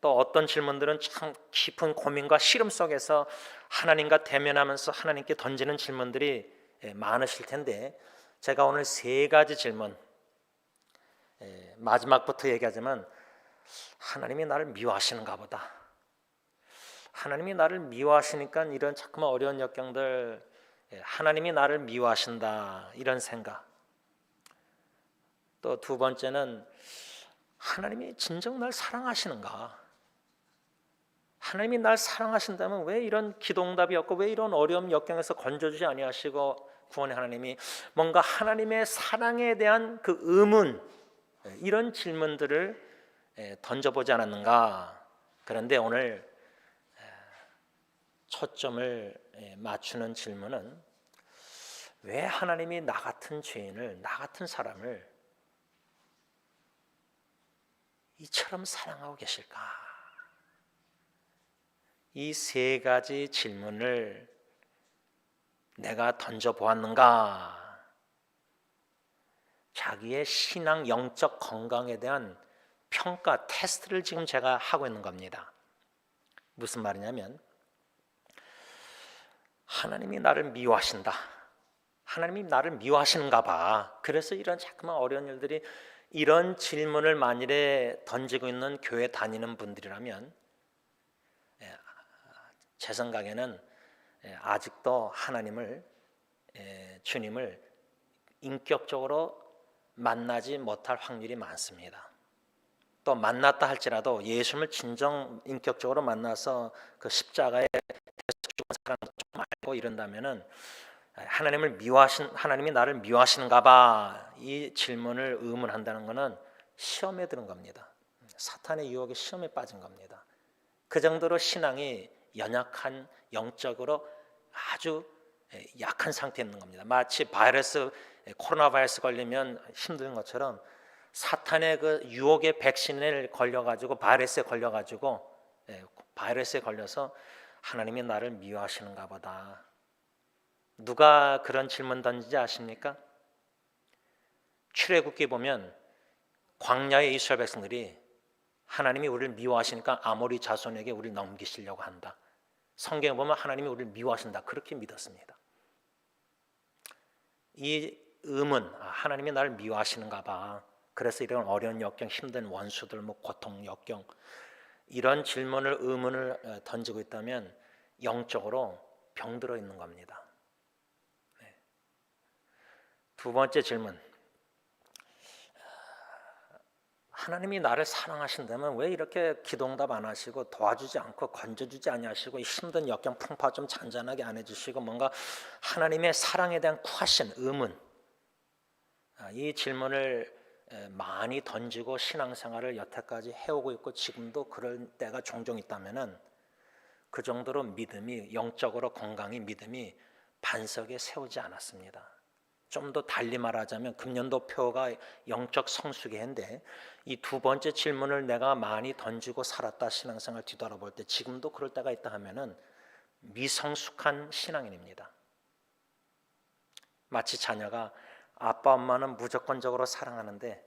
또 어떤 질문들은 참 깊은 고민과 시름 속에서 하나님과 대면하면서 하나님께 던지는 질문들이 많으실 텐데 제가 오늘 세 가지 질문 마지막부터 얘기하자면 하나님이 나를 미워하시는가 보다. 하나님이 나를 미워하시니까 이런 자꾸만 어려운 역경들 하나님이 나를 미워하신다 이런 생각. 또 두 번째는 하나님이 진정 날 사랑하시는가? 하나님이 날 사랑하신다면 왜 이런 기도응답이 없고 왜 이런 어려움 역경에서 건져주지 아니하시고 구원의 하나님이 뭔가 하나님의 사랑에 대한 그 의문 이런 질문들을 던져보지 않았는가? 그런데 오늘 초점을 맞추는 질문은 왜 하나님이 나 같은 죄인을 나 같은 사람을 이처럼 사랑하고 계실까? 이 세 가지 질문을 내가 던져보았는가? 자기의 신앙 영적 건강에 대한 평가 테스트를 지금 제가 하고 있는 겁니다. 무슨 말이냐면 하나님이 나를 미워하신다. 하나님이 나를 미워하시는가 봐. 그래서 이런 자꾸만 어려운 일들이, 이런 질문을 만일에 던지고 있는 교회 다니는 분들이라면 제 생각에는 아직도 하나님을, 주님을 인격적으로 만나지 못할 확률이 많습니다. 또 만났다 할지라도 예수님을 진정 인격적으로 만나서 그 십자가에 죽은 사랑을 좀 알고 이런다면은 하나님이 나를 미워하시는가 봐, 이 질문을 의문한다는 것은 시험에 드는 겁니다. 사탄의 유혹에 시험에 빠진 겁니다. 그 정도로 신앙이 연약한, 영적으로 아주 약한 상태에 있는 겁니다. 마치 코로나 바이러스 걸리면 힘든 것처럼 사탄의 그 유혹의 백신을 걸려가지고 바이러스에 걸려서 하나님이 나를 미워하시는가 보다. 누가 그런 질문 던지지 아십니까? 출애굽기 보면 광야의 이스라엘 백성들이 하나님이 우리를 미워하시니까 아모리 자손에게 우리를 넘기시려고 한다. 성경에 보면 하나님이 우리를 미워하신다, 그렇게 믿었습니다. 이 의문, 하나님이 나를 미워하시는가 봐, 그래서 이런 어려운 역경, 힘든 원수들, 고통, 역경, 이런 의문을 던지고 있다면 영적으로 병들어 있는 겁니다. 두 번째 질문, 하나님이 나를 사랑하신다면 왜 이렇게 기도응답 안 하시고 도와주지 않고 건져주지 아니하시고 힘든 역경 풍파 좀 잔잔하게 안 해주시고, 뭔가 하나님의 사랑에 대한 쿠션, 의문, 이 질문을 많이 던지고 신앙생활을 여태까지 해오고 있고 지금도 그럴 때가 종종 있다면은 그 정도로 믿음이, 영적으로 건강히 믿음이 반석에 세우지 않았습니다. 좀 더 달리 말하자면 금년도표가 영적 성숙회인데 이 두 번째 질문을 내가 많이 던지고 살았다, 신앙생활 뒤돌아볼 때 지금도 그럴 때가 있다 하면은 미성숙한 신앙인입니다. 마치 자녀가 아빠 엄마는 무조건적으로 사랑하는데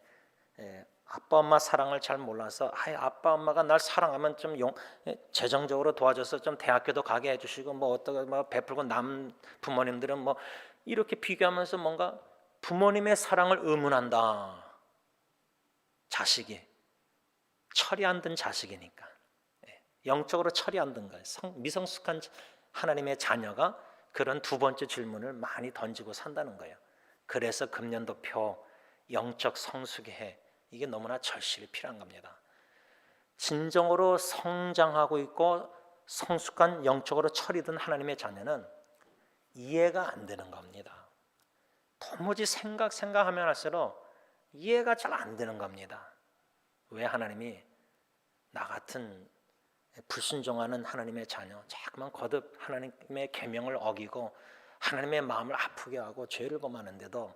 아빠 엄마 사랑을 잘 몰라서 아빠 엄마가 날 사랑하면 좀 재정적으로 도와줘서 좀 대학교도 가게 해주시고 어떻게 베풀고, 남 부모님들은 이렇게 비교하면서 뭔가 부모님의 사랑을 의문한다. 자식이 철이 안 든 자식이니까, 영적으로 철이 안 든 거예요. 미성숙한 하나님의 자녀가 그런 두 번째 질문을 많이 던지고 산다는 거예요. 그래서 금년도표 영적 성숙의 해, 이게 너무나 절실히 필요한 겁니다. 진정으로 성장하고 있고 성숙한, 영적으로 철이 든 하나님의 자녀는 이해가 안 되는 겁니다. 도무지 생각하면 할수록 이해가 잘 안 되는 겁니다. 왜 하나님이 나 같은 불순종하는 하나님의 자녀, 자꾸만 거듭 하나님의 계명을 어기고 하나님의 마음을 아프게 하고 죄를 범하는데도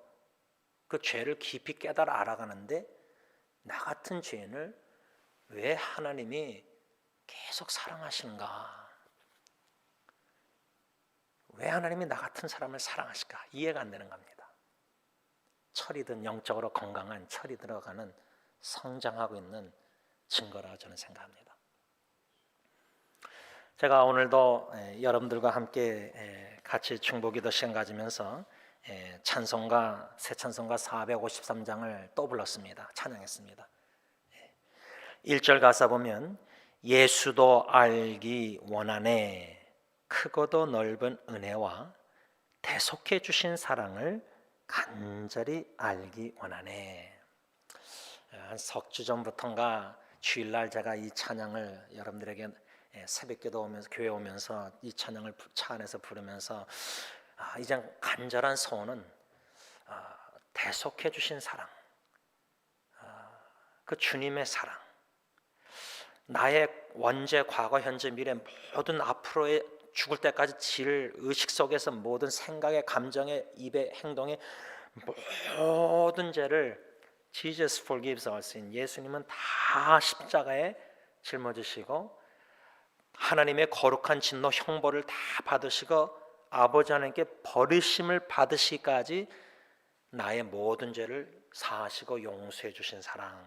그 죄를 깊이 깨달아 알아가는데 나 같은 죄인을 왜 하나님이 계속 사랑하시는가? 왜 하나님이 나 같은 사람을 사랑하실까? 이해가 안 되는 겁니다. 철이 든, 영적으로 건강한, 철이 들어가는, 성장하고 있는 증거라 저는 생각합니다. 제가 오늘도 여러분들과 함께 같이 중보기도 시간 가지면서 찬송가, 새 찬송가 453장을 또 불렀습니다. 찬양했습니다. 1절 가사 보면 예수도 알기 원하네, 크고도 넓은 은혜와 대속해 주신 사랑을 간절히 알기 원하네. 한 석 주 전부터인가 주일날 제가 이 찬양을 여러분들에게 새벽기도 오면서, 교회 오면서 이 찬양을 차 안에서 부르면서 이제 간절한 소원은 대속해 주신 사랑, 그 주님의 사랑, 나의 원죄, 과거, 현재, 미래 모든 앞으로의 죽을 때까지 질 의식 속에서 모든 생각에, 감정에, 입에, 행동에 모든 죄를 Jesus forgives our sin, 예수님은 다 십자가에 짊어지시고 하나님의 거룩한 진노 형벌을 다 받으시고 아버지 하나님께 버리심을 받으시기까지 나의 모든 죄를 사하시고 용서해 주신 사랑,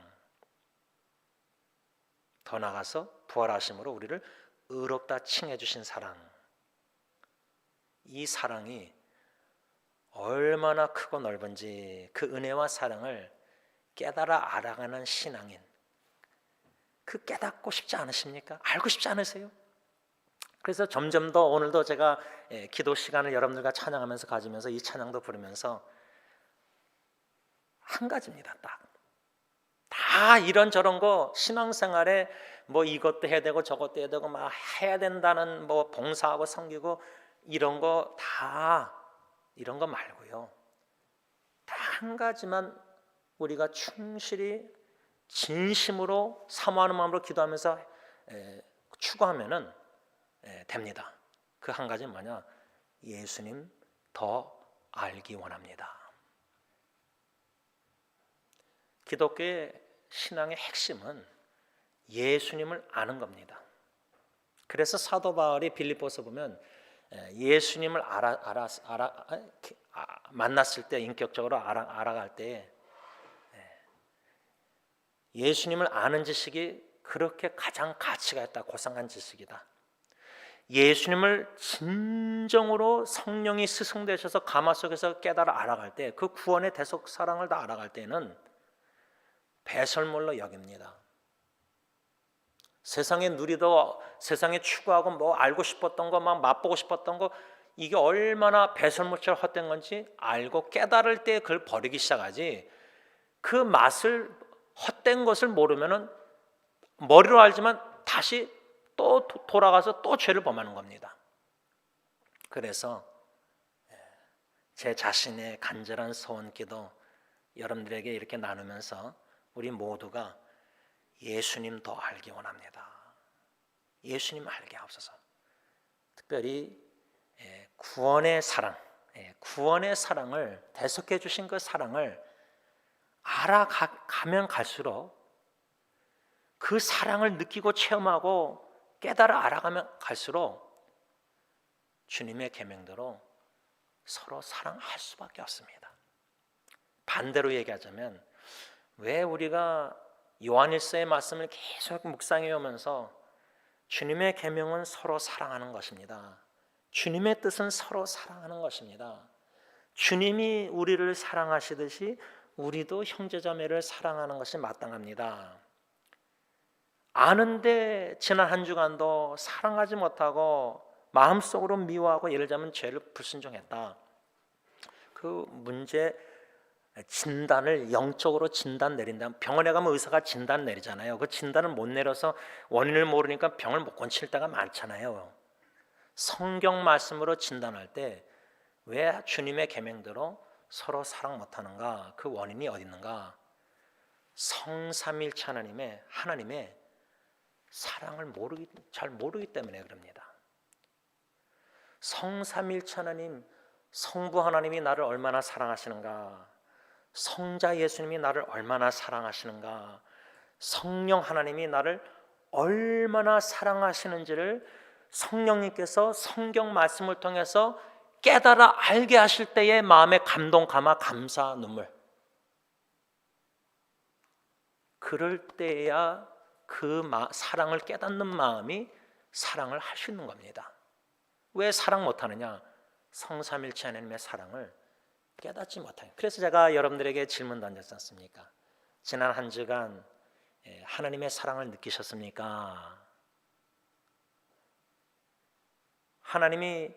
더 나아가서 부활하심으로 우리를 의롭다 칭해 주신 사랑, 이 사랑이 얼마나 크고 넓은지 그 은혜와 사랑을 깨달아 알아가는 신앙인, 그 깨닫고 싶지 않으십니까? 알고 싶지 않으세요? 그래서 점점 더 오늘도 제가 기도 시간을 여러분들과 찬양하면서 가지면서 이 찬양도 부르면서 한 가지입니다. 다 이런저런 거 신앙생활에 뭐 이것도 해야 되고 저것도 해야 되고 막 해야 된다는 뭐 봉사하고 섬기고 이런 거 다 이런 거 말고요. 다 한 가지만 우리가 충실히 진심으로 사모하는 마음으로 기도하면서 추구하면은 됩니다. 그 한 가지는 뭐냐? 예수님 더 알기 원합니다. 기독교의 신앙의 핵심은 예수님을 아는 겁니다. 그래서 사도 바울이 빌립보서 보면 예수님을 만났을 때 인격적으로 알아갈 때 예수님을 아는 지식이 그렇게 가장 가치가 있다, 고상한 지식이다. 예수님을 진정으로 성령이 스승되셔서 가마 속에서 깨달아 알아갈 때, 그 구원의 대속 사랑을 다 알아갈 때는 배설물로 여깁니다. 세상에 누리도, 세상에 추구하고 뭐 알고 싶었던 거, 막 맛보고 싶었던 거, 이게 얼마나 배설물처럼 헛된 건지 알고 깨달을 때 그걸 버리기 시작하지, 그 맛을, 헛된 것을 모르면은 머리로 알지만 다시 또 돌아가서 또 죄를 범하는 겁니다. 그래서 제 자신의 간절한 소원기도 여러분들에게 이렇게 나누면서 우리 모두가 예수님 더 알기 원합니다. 예수님 알게 하옵소서. 특별히 구원의 사랑, 구원의 사랑을, 대속해 주신 그 사랑을 알아가면 갈수록, 그 사랑을 느끼고 체험하고 깨달아 알아가면 갈수록 주님의 계명대로 서로 사랑할 수밖에 없습니다. 반대로 얘기하자면, 왜 우리가 요한일서의 말씀을 계속 묵상해 오면서 주님의 계명은 서로 사랑하는 것입니다. 주님의 뜻은 서로 사랑하는 것입니다. 주님이 우리를 사랑하시듯이 우리도 형제자매를 사랑하는 것이 마땅합니다. 아는데 지난 한 주간도 사랑하지 못하고 마음속으로 미워하고, 예를 들자면 죄를 불순종했다, 그 문제 진단을 영적으로 진단 내린다. 병원에 가면 의사가 진단 내리잖아요. 그 진단을 못 내려서 원인을 모르니까 병을 못 고칠 때가 많잖아요. 성경 말씀으로 진단할 때 왜 주님의 계명대로 서로 사랑 못하는가? 그 원인이 어디 있는가? 성삼일체 하나님의 사랑을 잘 모르기 때문에 그럽니다. 성삼일체 하나님, 성부 하나님이 나를 얼마나 사랑하시는가, 성자 예수님이 나를 얼마나 사랑하시는가, 성령 하나님이 나를 얼마나 사랑하시는지를 성령님께서 성경 말씀을 통해서 깨달아 알게 하실 때의 마음의 감동, 감사, 눈물, 그럴 때야 그 사랑을 깨닫는 마음이 사랑을 할 수 있는 겁니다. 왜 사랑 못하느냐? 성삼일체 하나님의 사랑을 깨닫지 못해요. 그래서 제가 여러분들에게 질문 던졌지 않습니까? 지난 한 주간 하나님의 사랑을 느끼셨습니까? 하나님이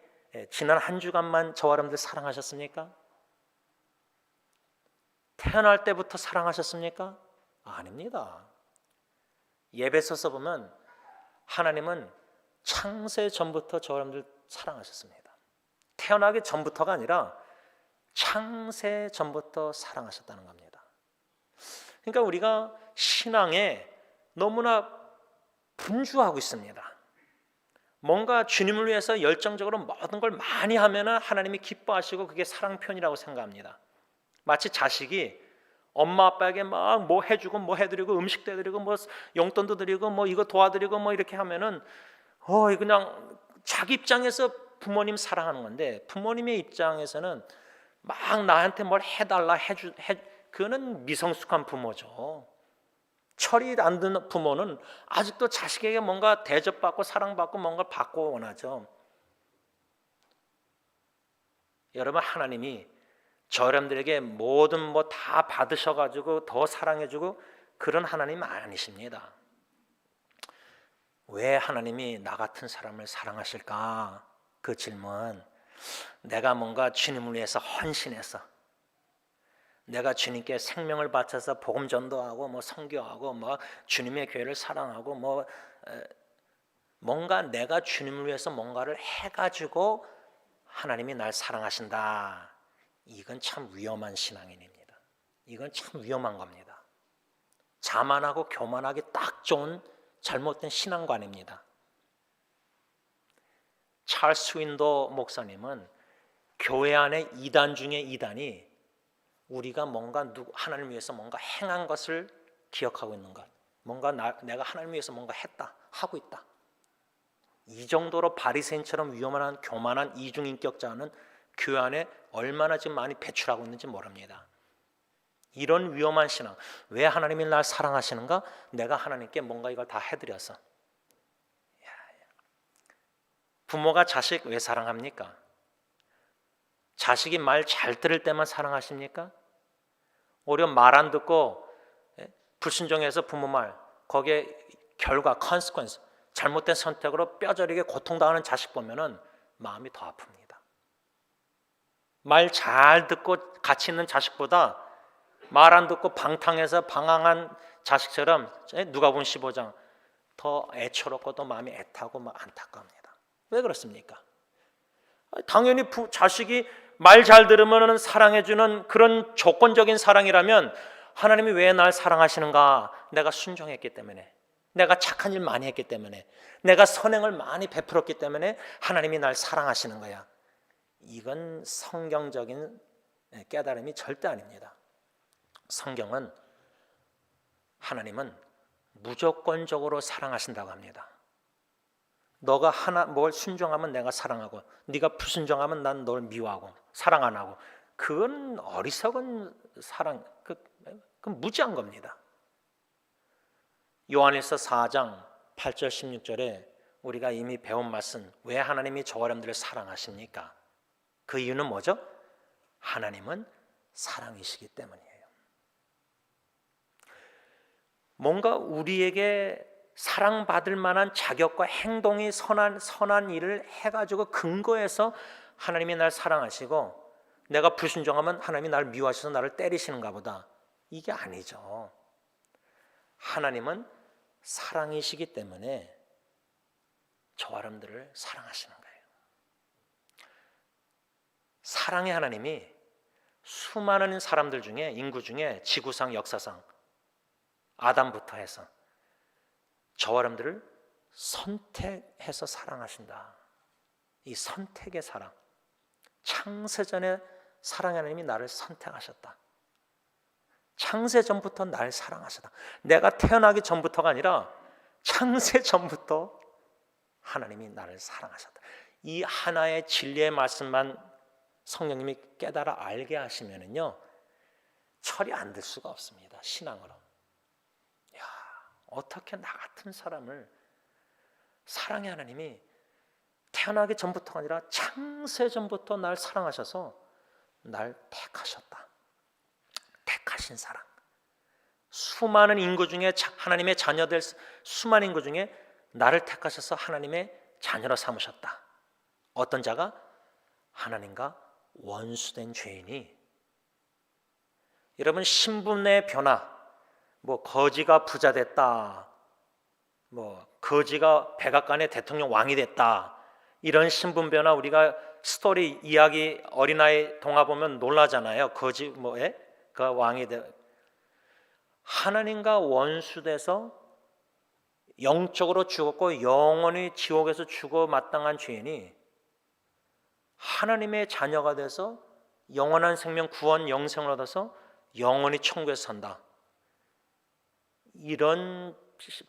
지난 한 주간만 저와 여러분들 사랑하셨습니까? 태어날 때부터 사랑하셨습니까? 아닙니다. 예배서서 보면 하나님은 창세 전부터 저와 여러분들 사랑하셨습니다. 태어나기 전부터가 아니라 창세 전부터 사랑하셨다는 겁니다. 그러니까 우리가 신앙에 너무나 분주하고 있습니다. 뭔가 주님을 위해서 열정적으로 모든 걸 많이 하면은 하나님이 기뻐하시고 그게 사랑 표현이라고 생각합니다. 마치 자식이 엄마 아빠에게 막 뭐 해주고 뭐 해드리고 음식도 해드리고 뭐 용돈도 드리고 뭐 이거 도와드리고 뭐 이렇게 하면은 그냥 자기 입장에서 부모님 사랑하는 건데, 부모님의 입장에서는 막 나한테 뭘 해달라 그거는 미성숙한 부모죠. 철이 안 든 부모는 아직도 자식에게 뭔가 대접받고 사랑받고 뭔가 받고 원하죠. 여러분, 하나님이 저람들에게 모든 뭐 다 받으셔가지고 더 사랑해주고 그런 하나님 아니십니다. 왜 하나님이 나 같은 사람을 사랑하실까? 그 질문, 내가 뭔가 주님을 위해서 헌신해서, 내가 주님께 생명을 바쳐서 복음 전도하고 뭐 선교하고 뭐 주님의 교회를 사랑하고 뭐 뭔가 내가 주님을 위해서 뭔가를 해가지고 하나님이 날 사랑하신다. 이건 참 위험한 신앙인입니다. 이건 참 위험한 겁니다. 자만하고 교만하기 딱 좋은 잘못된 신앙관입니다. 찰스 윈도 목사님은 교회 안에 이단 중에 이단이 우리가 뭔가 하나님을 위해서 뭔가 행한 것을 기억하고 있는 것, 뭔가 내가 하나님을 위해서 뭔가 했다, 하고 있다. 이 정도로 바리새인처럼 위험한 교만한 이중인격자는 교회 안에 얼마나 지금 많이 배출하고 있는지 모릅니다. 이런 위험한 신앙, 왜 하나님이 날 사랑하시는가? 내가 하나님께 뭔가 이걸 다 해드려서. 부모가 자식 왜 사랑합니까? 자식이 말 잘 들을 때만 사랑하십니까? 오히려 말 안 듣고 불순종해서 부모 말, 거기에 결과, consequence, 잘못된 선택으로 뼈저리게 고통당하는 자식 보면은 마음이 더 아픕니다. 말 잘 듣고 가치 있는 자식보다 말 안 듣고 방탕해서 방황한 자식처럼 누가복음 15장 더 애처롭고 더 마음이 애타고 막 안타까웁니다. 왜 그렇습니까? 당연히 자식이 말 잘 들으면 사랑해주는 그런 조건적인 사랑이라면 하나님이 왜 날 사랑하시는가? 내가 순종했기 때문에, 내가 착한 일 많이 했기 때문에, 내가 선행을 많이 베풀었기 때문에 하나님이 날 사랑하시는 거야. 이건 성경적인 깨달음이 절대 아닙니다. 성경은 하나님은 무조건적으로 사랑하신다고 합니다. 너가 뭘 순종하면 내가 사랑하고 네가 불순종하면 난 널 미워하고 사랑 안 하고, 그건 어리석은 사랑, 그건 무지한 겁니다. 요한일서 4장 8절 16절에 우리가 이미 배운 말씀, 왜 하나님이 저와 여러분들을 사랑하십니까? 그 이유는 뭐죠? 하나님은 사랑이시기 때문이에요. 뭔가 우리에게 사랑받을 만한 자격과 행동이 선한 일을 해가지고 근거해서 하나님이 날 사랑하시고 내가 불순종하면 하나님이 나를 미워하셔서 나를 때리시는가 보다, 이게 아니죠. 하나님은 사랑이시기 때문에 저와 여러분들을 사랑하시는 거예요. 사랑의 하나님이 수많은 사람들 중에, 인구 중에, 지구상 역사상 아담부터 해서 저와 여러분들을 선택해서 사랑하신다. 이 선택의 사랑, 창세전에 사랑의 하나님이 나를 선택하셨다. 창세전부터 날 사랑하셨다. 내가 태어나기 전부터가 아니라 창세전부터 하나님이 나를 사랑하셨다. 이 하나의 진리의 말씀만 성령님이 깨달아 알게 하시면은요, 철이 안 들 수가 없습니다. 신앙으로. 야, 어떻게 나 같은 사람을 사랑의 하나님이 태어나기 전부터가 아니라 창세전부터 날 사랑하셔서 날 택하셨다. 택하신 사랑. 수많은 인구 중에 하나님의 자녀들, 수많은 인구 중에 나를 택하셔서 하나님의 자녀로 삼으셨다. 어떤 자가? 하나님과 원수된 죄인이. 여러분, 신분의 변화, 뭐 거지가 부자 됐다, 뭐 거지가 백악관의 대통령 왕이 됐다, 이런 신분 변화 우리가 스토리 이야기 어린아이 동화 보면 놀라잖아요. 거지 뭐에 그 왕이 돼. 하나님과 원수돼서 영적으로 죽었고 영원히 지옥에서 죽어 마땅한 죄인이 하나님의 자녀가 돼서 영원한 생명, 구원, 영생을 얻어서 영원히 천국에서 산다. 이런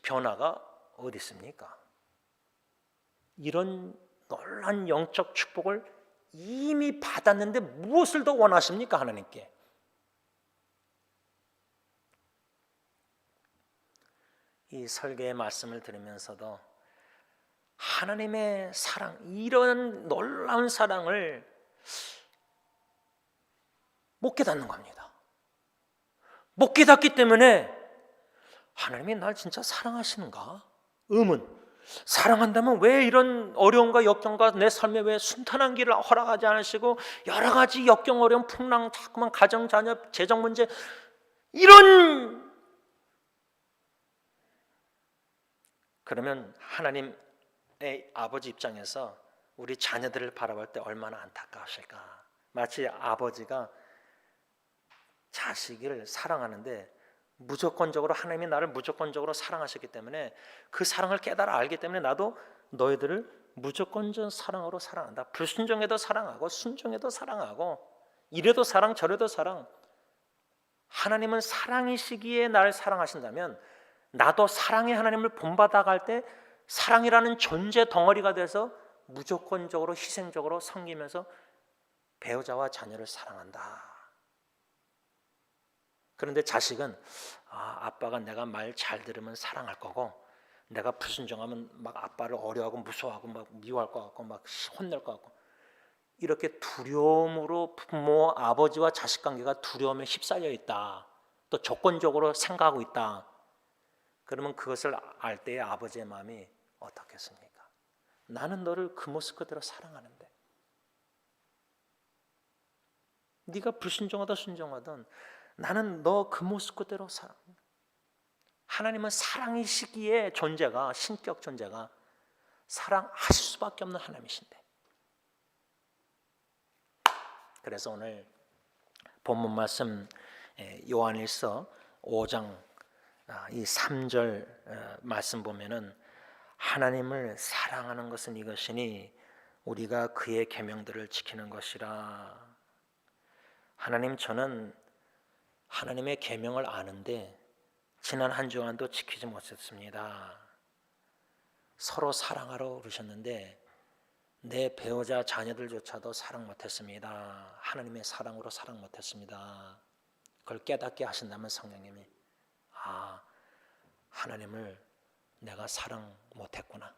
변화가 어디 있습니까? 이런 놀라운 영적 축복을 이미 받았는데 무엇을 더 원하십니까? 하나님께. 이 설교의 말씀을 들으면서도 하나님의 사랑, 이런 놀라운 사랑을 못 깨닫는 겁니다. 못 깨닫기 때문에 하나님이 날 진짜 사랑하시는가? 의문. 사랑한다면 왜 이런 어려움과 역경과 내 삶에 왜 순탄한 길을 허락하지 않으시고 여러 가지 역경, 어려움, 풍랑, 자꾸만 가정, 자녀, 재정 문제, 이런, 그러면 하나님의 아버지 입장에서 우리 자녀들을 바라볼 때 얼마나 안타까우실까? 마치 아버지가 자식을 사랑하는데 무조건적으로, 하나님이 나를 무조건적으로 사랑하셨기 때문에 그 사랑을 깨달아 알기 때문에 나도 너희들을 무조건적 사랑으로 사랑한다. 불순종해도 사랑하고 순종해도 사랑하고, 이래도 사랑 저래도 사랑. 하나님은 사랑이시기에 나를 사랑하신다면 나도 사랑의 하나님을 본받아 갈 때 사랑이라는 존재 덩어리가 돼서 무조건적으로 희생적으로 섬기면서 배우자와 자녀를 사랑한다. 그런데 자식은 아빠가 내가 말 잘 들으면 사랑할 거고, 내가 불순종하면 막 아빠를 어려워하고 무서워하고 막 미워할 것 같고 막 혼낼 것 같고, 이렇게 두려움으로 부모, 아버지와 자식 관계가 두려움에 휩싸여 있다, 또 조건적으로 생각하고 있다. 그러면 그것을 알 때의 아버지의 마음이 어떻겠습니까? 나는 너를 그 모습 그대로 사랑하는데, 네가 불순종하든 순종하든 나는 너 그 모습 그대로 사랑한다. 하나님은 사랑이시기에 존재가, 신격 존재가 사랑하실 수밖에 없는 하나님이신데, 그래서 오늘 본문 말씀 요한일서 5장 이 3절 말씀 보면은 하나님을 사랑하는 것은 이것이니 우리가 그의 계명들을 지키는 것이라. 하나님, 저는 하나님의 계명을 아는데 지난 한 주간도 지키지 못했습니다. 서로 사랑하러 그러셨는데 내 배우자 자녀들조차도 사랑 못했습니다. 하나님의 사랑으로 사랑 못했습니다. 그걸 깨닫게 하신다면 성령님이 하나님을 내가 사랑 못했구나.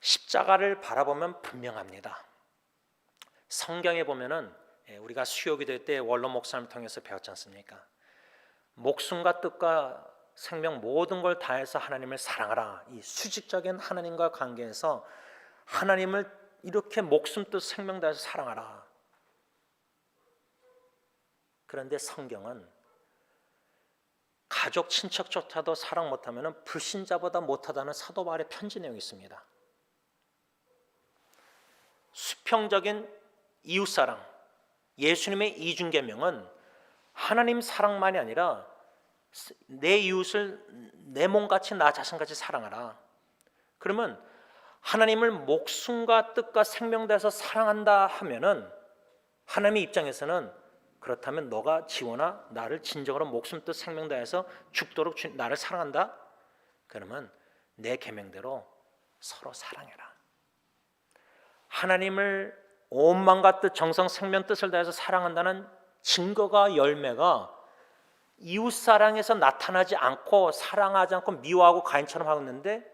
십자가를 바라보면 분명합니다. 성경에 보면은 우리가 수요기도 때 원로 목사님을 통해서 배웠지 않습니까? 목숨과 뜻과 생명 모든 걸 다해서 하나님을 사랑하라. 이 수직적인 하나님과 관계에서 하나님을 이렇게 목숨, 뜻, 생명 다해서 사랑하라. 그런데 성경은 가족, 친척조차도 사랑 못하면 불신자보다 못하다는 사도 바울의 편지 내용이 있습니다. 수평적인 이웃사랑, 예수님의 이중계명은 하나님 사랑만이 아니라 내 이웃을 내 몸같이 나 자신같이 사랑하라. 그러면 하나님을 목숨과 뜻과 생명 다해서 사랑한다 하면은 하나님의 입장에서는 그렇다면 너가 지원아 나를 진정으로 목숨, 뜻, 생명 다해서 죽도록 나를 사랑한다? 그러면 내 계명대로 서로 사랑해라. 하나님을 온 마음과 뜻, 정성, 생명, 뜻을 다해서 사랑한다는 증거가, 열매가 이웃사랑에서 나타나지 않고 사랑하지 않고 미워하고 가인처럼 하고 있는데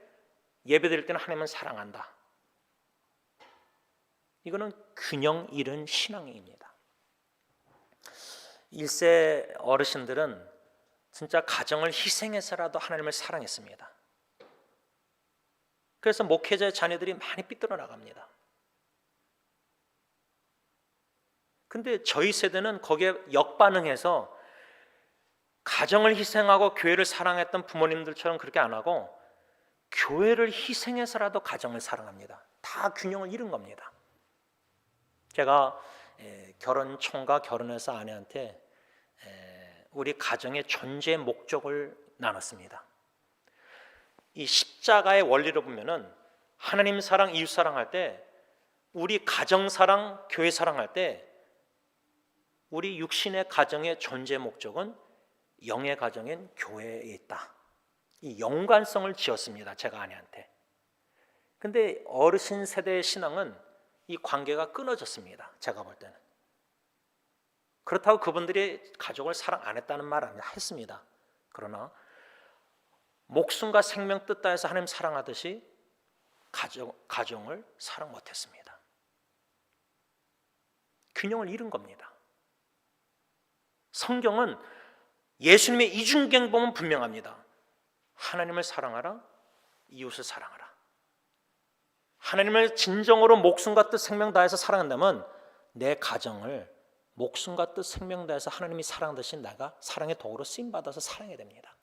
예배드릴 때는 하나님은 사랑한다. 이거는 균형 잃은 신앙입니다. 1세 어르신들은 진짜 가정을 희생해서라도 하나님을 사랑했습니다. 그래서 목회자의 자녀들이 많이 삐뚤어 나갑니다. 근데 저희 세대는 거기에 역반응해서 가정을 희생하고 교회를 사랑했던 부모님들처럼 그렇게 안 하고 교회를 희생해서라도 가정을 사랑합니다. 다 균형을 잃은 겁니다. 제가 결혼 총과 결혼해서 아내한테 우리 가정의 존재 목적을 나눴습니다. 이 십자가의 원리를 보면은 하나님 사랑, 이웃 사랑할 때, 우리 가정 사랑, 교회 사랑할 때 우리 육신의 가정의 존재 목적은 영의 가정인 교회에 있다. 이 연관성을 지었습니다. 제가 아내한테. 근데 어르신 세대의 신앙은 이 관계가 끊어졌습니다. 제가 볼 때는. 그렇다고 그분들이 가족을 사랑 안 했다는 말 안 했습니다. 그러나 목숨과 생명 뜻 다해서 하나님 사랑하듯이 가정을 사랑 못했습니다. 균형을 잃은 겁니다. 성경은 예수님의 이중경 보면 분명합니다. 하나님을 사랑하라, 이웃을 사랑하라. 하나님을 진정으로 목숨과 뜻 생명 다해서 사랑한다면 내 가정을 목숨과 뜻 생명 다해서 하나님이 사랑하듯이 내가 사랑의 도구로 쓰임받아서 사랑해야 됩니다.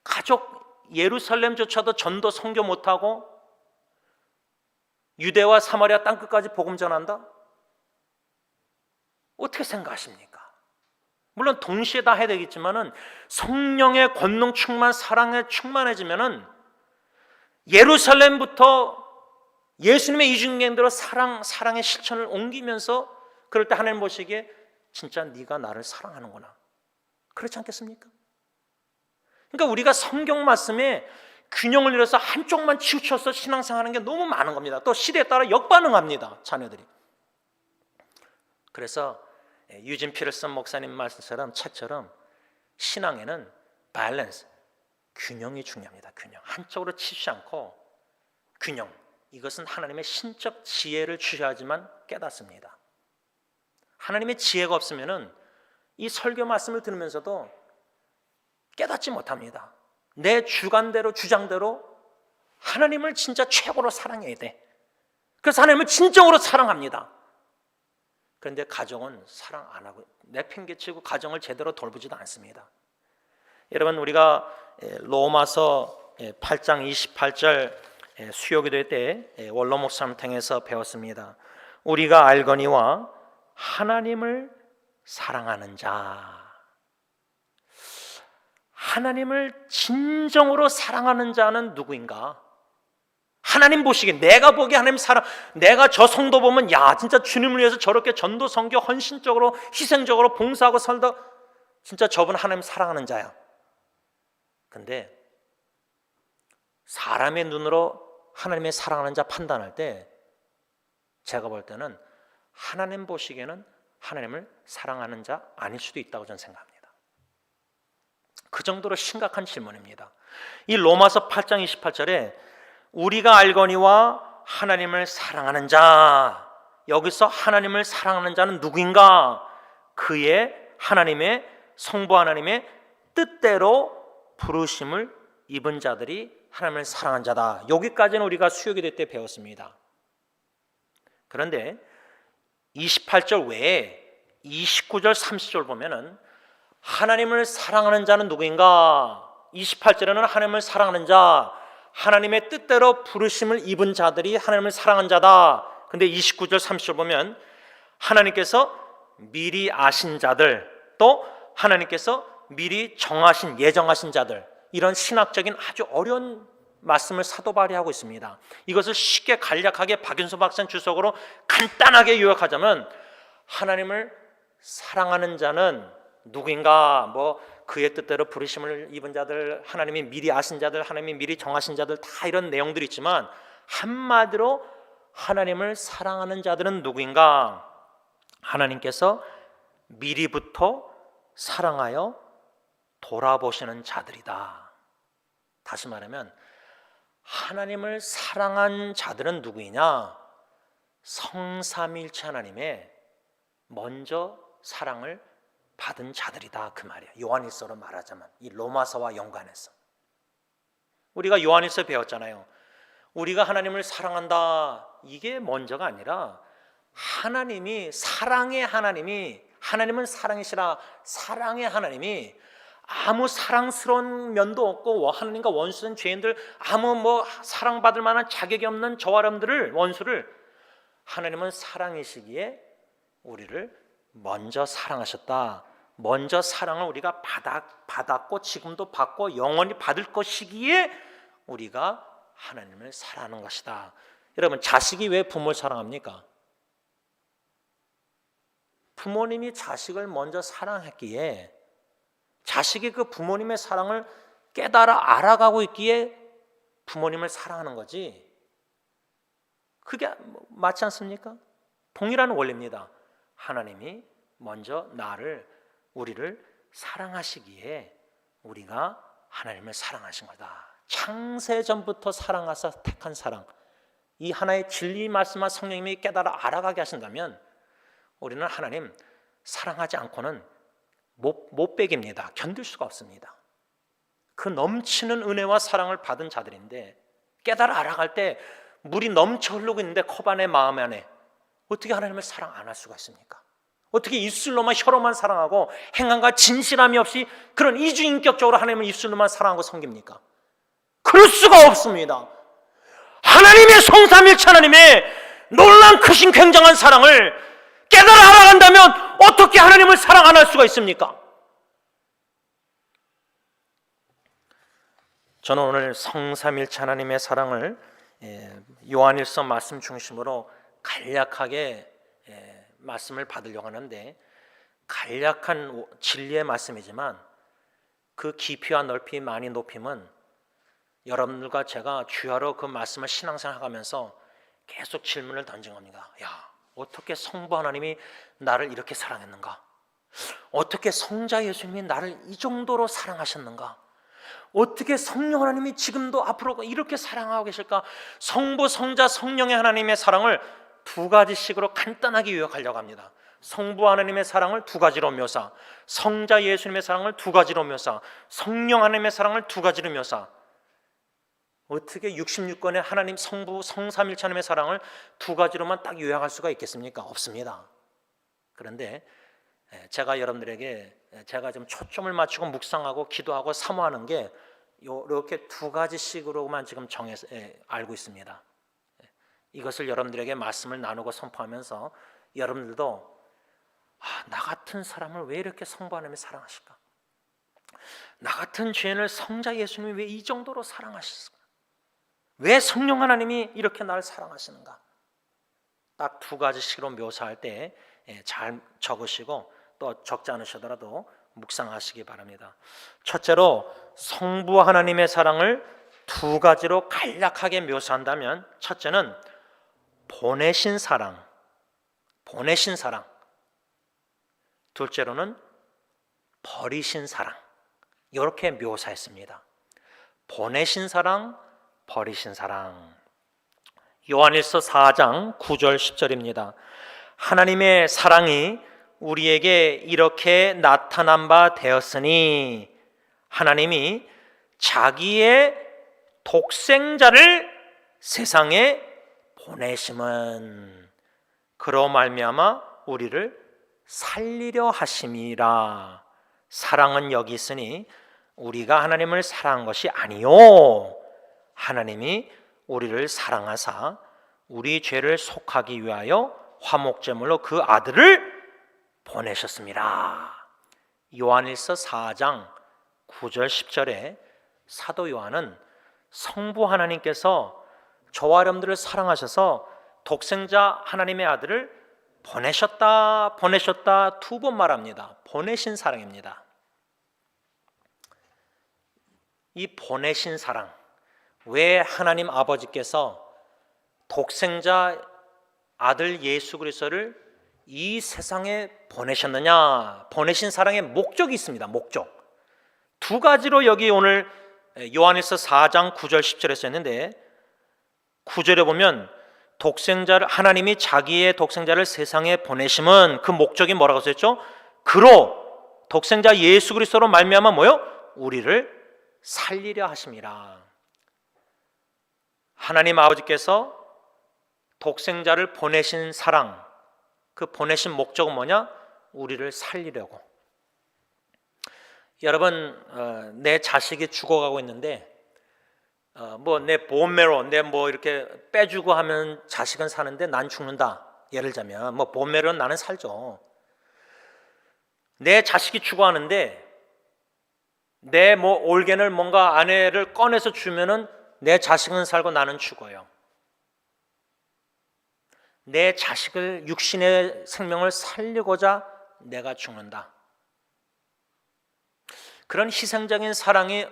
가족 예루살렘조차도 전도 선교 못하고 유대와 사마리아 땅끝까지 복음 전한다? 어떻게 생각하십니까? 물론 동시에 다 해야 되겠지만은 성령의 권능 충만, 사랑에 충만해지면은 예루살렘부터 예수님의 이중경대로 사랑의 실천을 옮기면서 그럴 때 하나님 보시기에 진짜 네가 나를 사랑하는구나. 그렇지 않겠습니까? 그러니까 우리가 성경 말씀에 균형을 잃어서 한쪽만 치우쳐서 신앙생활하는 게 너무 많은 겁니다. 또 시대에 따라 역반응합니다, 자녀들이. 그래서 유진 피터슨 목사님 말씀처럼 책처럼 신앙에는 밸런스, 균형이 중요합니다. 균형. 한쪽으로 치지 않고 균형. 이것은 하나님의 신적 지혜를 취하지만 깨닫습니다. 하나님의 지혜가 없으면은 이 설교 말씀을 들으면서도 깨닫지 못합니다. 내 주관대로 주장대로 하나님을 진짜 최고로 사랑해야 돼. 그래서 하나님을 진정으로 사랑합니다. 그런데 가정은 사랑 안 하고 내팽개치고 가정을 제대로 돌보지도 않습니다. 여러분, 우리가 로마서 8장 28절 수요기도 때 원로 목사님 통해서 배웠습니다. 우리가 알거니와 하나님을 사랑하는 자, 하나님을 진정으로 사랑하는 자는 누구인가? 하나님 보시기에, 내가 보기에 하나님 사랑, 내가 저 성도 보면 야 진짜 주님을 위해서 저렇게 전도 선교 헌신적으로 희생적으로 봉사하고 살다, 진짜 저분 하나님 사랑하는 자야. 근데 사람의 눈으로 하나님의 사랑하는 자 판단할 때 제가 볼 때는 하나님 보시기에는 하나님을 사랑하는 자 아닐 수도 있다고 저는 생각합니다. 그 정도로 심각한 질문입니다. 이 로마서 8장 28절에 우리가 알거니와 하나님을 사랑하는 자, 여기서 하나님을 사랑하는 자는 누구인가? 그의 하나님의 성부 하나님의 뜻대로 부르심을 입은 자들이 하나님을 사랑한 자다. 여기까지는 우리가 수요기도 때 배웠습니다. 그런데 28절 외에 29절 30절 보면은 하나님을 사랑하는 자는 누구인가? 28절에는 하나님을 사랑하는 자, 하나님의 뜻대로 부르심을 입은 자들이 하나님을 사랑한 자다. 근데 29절 30절 보면 하나님께서 미리 아신 자들, 또 하나님께서 미리 정하신, 예정하신 자들, 이런 신학적인 아주 어려운 말씀을 사도 바울이 하고 있습니다. 이것을 쉽게 간략하게 박윤수 박사님 주석으로 간단하게 요약하자면 하나님을 사랑하는 자는 누구인가? 뭐 그의 뜻대로 부르심을 입은 자들, 하나님이 미리 아신 자들, 하나님이 미리 정하신 자들, 다 이런 내용들이 있지만 한마디로 하나님을 사랑하는 자들은 누구인가? 하나님께서 미리부터 사랑하여 돌아보시는 자들이다. 다시 말하면 하나님을 사랑한 자들은 누구이냐? 성삼일체 하나님의 먼저 사랑을 받은 자들이다, 그 말이에요. 요한일서로 말하자면 이 로마서와 연관해서 우리가 요한일서 배웠잖아요. 우리가 하나님을 사랑한다, 이게 먼저가 아니라 하나님이, 사랑의 하나님이, 하나님은 사랑이시라, 사랑의 하나님이 아무 사랑스러운 면도 없고 하나님과 원수된 죄인들, 아무 뭐 사랑받을 만한 자격이 없는 저와 여러분들을, 원수를 하나님은 사랑이시기에 우리를 먼저 사랑하셨다. 먼저 사랑을 우리가 받았고 지금도 받고 영원히 받을 것이기에 우리가 하나님을 사랑하는 것이다. 여러분, 자식이 왜 부모를 사랑합니까? 부모님이 자식을 먼저 사랑했기에, 자식이 그 부모님의 사랑을 깨달아 알아가고 있기에 부모님을 사랑하는 거지, 그게 맞지 않습니까? 동일한 원리입니다. 하나님이 먼저 우리를 사랑하시기에 우리가 하나님을 사랑하신 거다. 창세전부터 사랑하사 택한 사랑, 이 하나의 진리 말씀만 성령님이 깨달아 알아가게 하신다면 우리는 하나님 사랑하지 않고는 못 베깁니다. 견딜 수가 없습니다. 그 넘치는 은혜와 사랑을 받은 자들인데 깨달아 알아갈 때 물이 넘쳐 흐르고 있는데 컵 안에 마음 안에 어떻게 하나님을 사랑 안 할 수가 있습니까? 어떻게 입술로만 혀로만 사랑하고 행함과 진실함이 없이 그런 이주인격적으로 하나님을 입술로만 사랑하고 섬깁니까? 그럴 수가 없습니다. 하나님의 성삼일체 하나님의 놀라운 크신 굉장한 사랑을 깨달아 알아간다면 어떻게 하나님을 사랑 안 할 수가 있습니까? 저는 오늘 성삼일체 하나님의 사랑을 요한일서 말씀 중심으로 간략하게 말씀을 받으려고 하는데, 간략한 진리의 말씀이지만 그 깊이와 넓이 많이 높임은 여러분들과 제가 주야로 그 말씀을 신앙생활하면서 계속 질문을 던진 겁니다. 야, 어떻게 성부 하나님이 나를 이렇게 사랑했는가? 어떻게 성자 예수님이 나를 이 정도로 사랑하셨는가? 어떻게 성령 하나님이 지금도 앞으로 이렇게 사랑하고 계실까? 성부, 성자, 성령의 하나님의 사랑을 두 가지씩으로 간단하게 요약하려고 합니다. 성부 하나님의 사랑을 두 가지로 묘사, 성자 예수님의 사랑을 두 가지로 묘사, 성령 하나님의 사랑을 두 가지로 묘사. 어떻게 66권의 하나님 성부 성삼일체 하나님의 사랑을 두 가지로만 딱 요약할 수가 있겠습니까? 없습니다. 그런데 제가 여러분들에게 제가 좀 초점을 맞추고 묵상하고 기도하고 사모하는 게 이렇게 두 가지씩으로만 지금 정해서 알고 있습니다. 이것을 여러분들에게 말씀을 나누고 선포하면서 여러분들도 나 같은 사람을 왜 이렇게 성부 하나님이 사랑하실까? 나 같은 죄인을 성자 예수님이 왜 이 정도로 사랑하실까? 왜 성령 하나님이 이렇게 나를 사랑하시는가? 딱 두 가지씩으로 묘사할 때 잘 적으시고 또 적지 않으시더라도 묵상하시기 바랍니다. 첫째로 성부 하나님의 사랑을 두 가지로 간략하게 묘사한다면, 첫째는 보내신 사랑, 보내신 사랑. 둘째로는 버리신 사랑. 이렇게 묘사했습니다. 보내신 사랑, 버리신 사랑. 요한일서 4장 9절 10절입니다. 하나님의 사랑이 우리에게 이렇게 나타난 바 되었으니 하나님이 자기의 독생자를 세상에 보내심은 그로 말미암아 우리를 살리려 하심이라. 사랑은 여기 있으니 우리가 하나님을 사랑한 것이 아니요, 하나님이 우리를 사랑하사 우리 죄를 속하기 위하여 화목제물로 그 아들을 보내셨습니다. 요한일서 4장 9절 10절에 사도 요한은 성부 하나님께서 저와 여러분들을 사랑하셔서 독생자 하나님의 아들을 보내셨다 두 번 말합니다. 보내신 사랑입니다. 이 보내신 사랑, 왜 하나님 아버지께서 독생자 아들 예수 그리스도를 이 세상에 보내셨느냐? 보내신 사랑의 목적이 있습니다. 목적. 두 가지로 여기 오늘 요한일서 4장 9절 10절에 썼는데, 9절에 보면 독생자를, 하나님이 자기의 독생자를 세상에 보내심은 그 목적이 뭐라고 썼죠? 그로 독생자 예수 그리스도로 말미암아 뭐요? 우리를 살리려 하심이라. 하나님 아버지께서 독생자를 보내신 사랑, 그 보내신 목적은 뭐냐? 우리를 살리려고. 여러분, 내 자식이 죽어가고 있는데 뭐 내 본메로, 내 뭐 이렇게 빼주고 하면 자식은 사는데 난 죽는다. 예를 들자면 뭐 본메로는 나는 살죠. 내 자식이 죽어가는데 내 뭐 올겐을 뭔가 아내를 꺼내서 주면은 내 자식은 살고 나는 죽어요. 내 자식을, 육신의 생명을 살리고자 내가 죽는다. 그런 희생적인 사랑이,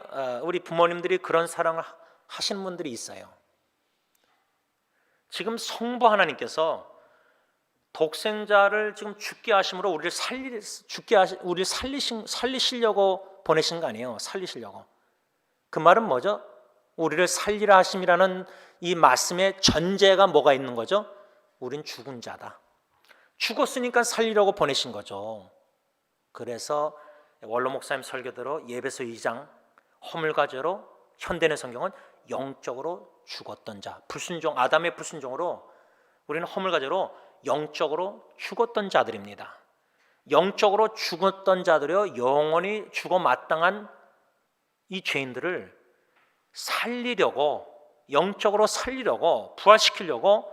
우리 부모님들이 그런 사랑을 하시는 분들이 있어요. 지금 성부 하나님께서 독생자를 지금 죽게 하심으로 우리를 살리시려고 보내신 거 아니에요. 살리시려고. 그 말은 뭐죠? 우리를 살리라 하심이라는 이 말씀의 전제가 뭐가 있는 거죠? 우린 죽은 자다. 죽었으니까 살리려고 보내신 거죠. 그래서 원로 목사님 설교대로 예배서 2장 허물과죄로 현대의 성경은 영적으로 죽었던 자, 불순종, 아담의 불순종으로 우리는 허물과죄로 영적으로 죽었던 자들입니다. 영적으로 죽었던 자들이요, 영원히 죽어 마땅한 이 죄인들을 살리려고, 영적으로 살리려고, 부활시키려고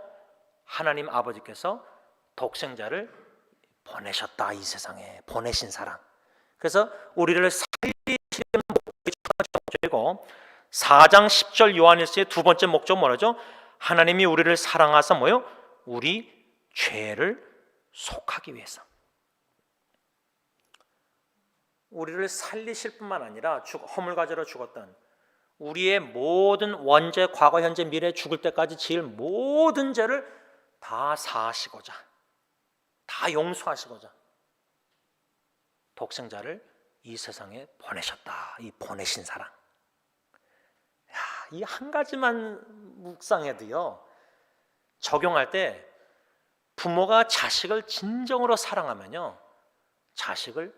하나님 아버지께서 독생자를 보내셨다. 이 세상에 보내신 사랑. 그래서 우리를 살리시는 목적이 첫 번째 목적이고, 4장 10절 요한일서의 두 번째 목적은 뭐라죠? 하나님이 우리를 사랑하사 뭐요? 우리 죄를 속하기 위해서. 우리를 살리실 뿐만 아니라 허물과죄로 죽었던 우리의 모든 원죄, 과거, 현재, 미래, 죽을 때까지 지을 모든 죄를 다 사하시고자, 다 용서하시고자 독생자를 이 세상에 보내셨다. 이 보내신 사랑. 이 한 가지만 묵상해도요, 적용할 때 부모가 자식을 진정으로 사랑하면요, 자식을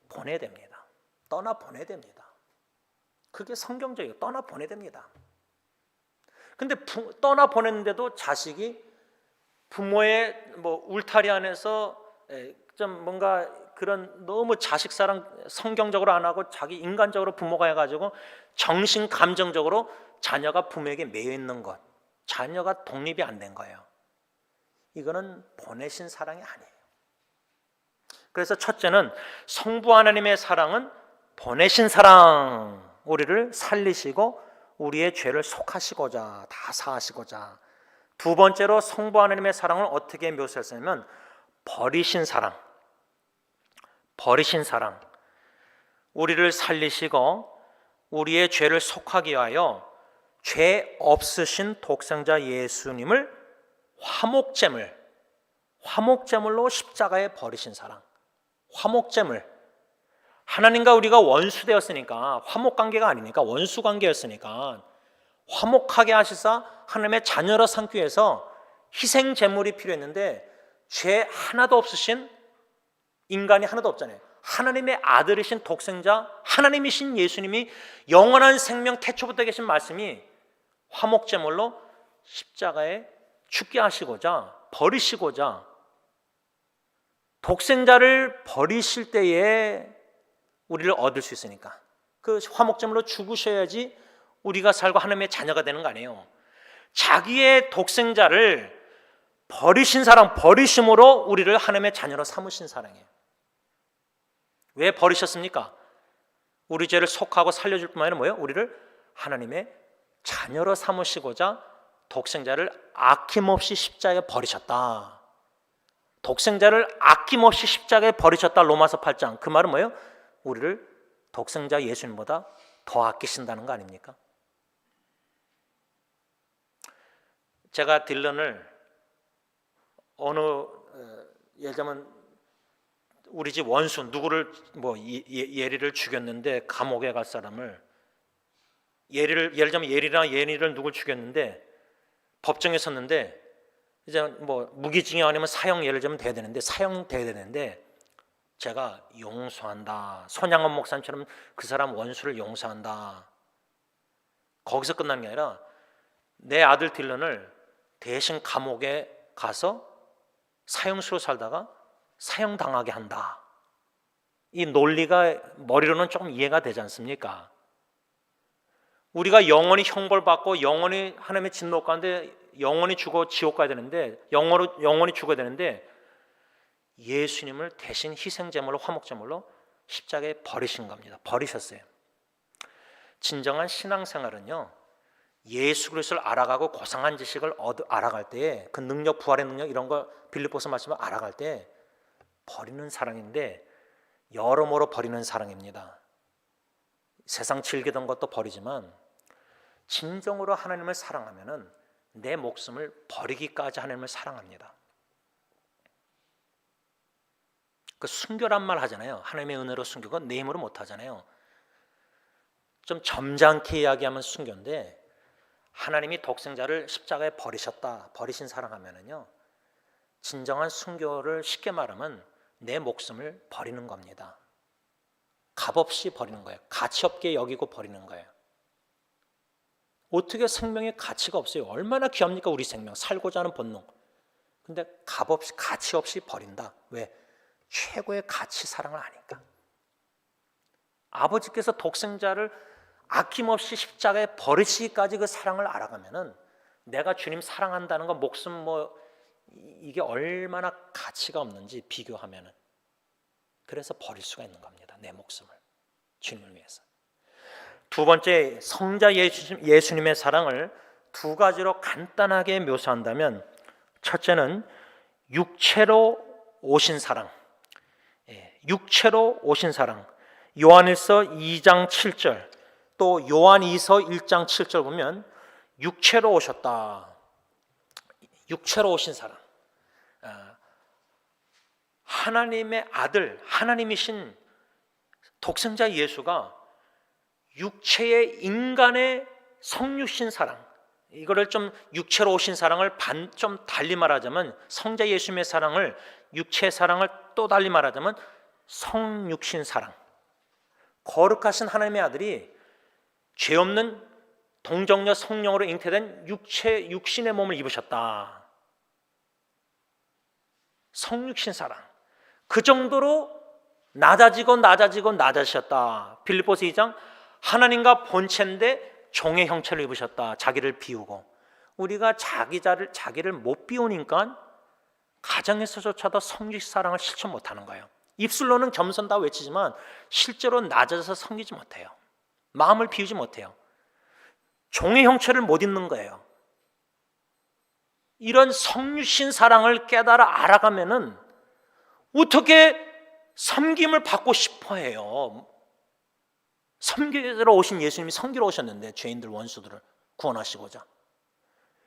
보내야 됩니다. 떠나 보내야 됩니다. 그게 성경적이에요. 떠나 보내야 됩니다. 근데 떠나 보냈는데도 자식이 부모의 울타리 안에서 좀 뭔가 그런 너무 자식 사랑 성경적으로 안 하고 자기 인간적으로 부모가 해가지고 정신 감정적으로 자녀가 부모에게 매여 있는 것, 자녀가 독립이 안 된 거예요. 이거는 보내신 사랑이 아니에요. 그래서 첫째는 성부 하나님의 사랑은 보내신 사랑, 우리를 살리시고 우리의 죄를 속하시고자, 다 사하시고자. 두 번째로 성부 하나님의 사랑을 어떻게 묘사했냐면 버리신 사랑. 버리신 사랑. 우리를 살리시고 우리의 죄를 속하기 위하여 죄 없으신 독생자 예수님을 화목제물로 십자가에 버리신 사랑. 화목제물. 하나님과 우리가 원수 되었으니까, 화목관계가 아니니까 원수관계였으니까 화목하게 하시사 하나님의 자녀로 삼기 위해서 희생제물이 필요했는데, 죄 하나도 없으신 인간이 하나도 없잖아요. 하나님의 아들이신 독생자, 하나님이신 예수님이 영원한 생명 태초부터 계신 말씀이 화목제물로 십자가에 죽게 하시고자, 버리시고자, 독생자를 버리실 때에 우리를 얻을 수 있으니까 그 화목제물로 죽으셔야지 우리가 살고 하나님의 자녀가 되는 거 아니에요. 자기의 독생자를 버리신 사랑, 버리심으로 우리를 하나님의 자녀로 삼으신 사랑이에요. 왜 버리셨습니까? 우리 죄를 속하고 살려줄 뿐만 아니라 뭐예요? 우리를 하나님의 자녀로 삼으시고자 독생자를 아낌없이 십자가에 버리셨다. 독생자를 아낌없이 십자가에 버리셨다. 로마서 8장. 그 말은 뭐예요? 우리를 독생자 예수님보다 더 아끼신다는 거 아닙니까? 제가 딜런을 예를 들면 우리 집 원수 누구를 예리를 죽였는데, 감옥에 갈 사람을 예를 들면 예리랑 예리를 누굴 죽였는데 법정에 섰는데 이제 무기징역 아니면 사형 예를 들면 돼야 되는데, 사형돼야 되는데 제가 용서한다, 손양원 목사님처럼 그 사람 원수를 용서한다, 거기서 끝나는 게 아니라 내 아들 딜런을 대신 감옥에 가서 사형수로 살다가 사형당하게 한다. 이 논리가 머리로는 조금 이해가 되지 않습니까? 우리가 영원히 형벌받고 영원히 하나님의 진노 가운데 영원히 죽어 지옥 가야 되는데, 영원히 죽어야 되는데 예수님을 대신 희생제물로, 화목제물로 십자가에 버리신 겁니다. 버리셨어요. 진정한 신앙생활은요, 예수 그리스도를 알아가고 고상한 지식을 알아갈 때에 그 능력, 부활의 능력 이런 거 빌립보서 말씀을 알아갈 때 버리는 사랑인데, 여러모로 버리는 사랑입니다. 세상 즐기던 것도 버리지만 진정으로 하나님을 사랑하면은 내 목숨을 버리기까지 하나님을 사랑합니다. 그 순교란 말 하잖아요. 하나님의 은혜로 순교가 내 힘으로 못 하잖아요. 좀 점잖게 이야기하면 순교인데, 하나님이 독생자를 십자가에 버리신 사랑하면은요, 진정한 순교를 쉽게 말하면 내 목숨을 버리는 겁니다. 값없이 버리는 거예요. 가치 없게 여기고 버리는 거예요. 어떻게 생명에 가치가 없어요? 얼마나 귀합니까? 우리 생명, 살고자 하는 본능. 근데 값없이, 가치 없이 버린다. 왜? 최고의 가치 사랑을 아니까. 아버지께서 독생자를 아낌없이 십자가에 버리시기까지 그 사랑을 알아가면은 내가 주님 사랑한다는 거, 목숨 이게 얼마나 가치가 없는지 비교하면은, 그래서 버릴 수가 있는 겁니다. 내 목숨을 주님을 위해서. 두 번째, 성자 예수님의 사랑을 두 가지로 간단하게 묘사한다면, 첫째는 육체로 오신 사랑. 육체로 오신 사랑. 요한일서 2장 7절, 또 요한이서 1장 7절 보면 육체로 오셨다. 육체로 오신 사랑. 하나님의 아들, 하나님이신 독생자 예수가 육체의 인간의 성육신 사랑, 이거를 좀 육체로 오신 사랑을 좀 달리 말하자면, 성자 예수님의 사랑을, 육체의 사랑을 또 달리 말하자면 성육신 사랑. 거룩하신 하나님의 아들이 죄 없는 동정녀 성령으로 잉태된 육신의 몸을 입으셨다. 성육신 사랑. 그 정도로 낮아지셨다. 빌립보서 2장, 하나님과 본체인데 종의 형체를 입으셨다. 자기를 비우고. 우리가 자기를 못 비우니까 가정에서조차도 성육신 사랑을 실천 못하는 거예요. 입술로는 겸손 다 외치지만 실제로 낮아져서 섬기지 못해요. 마음을 비우지 못해요. 종의 형체를 못 입는 거예요. 이런 성육신 사랑을 깨달아 알아가면은 어떻게 섬김을 받고 싶어 해요. 섬기러 오신 예수님이 섬기러 오셨는데, 죄인들 원수들을 구원하시고자.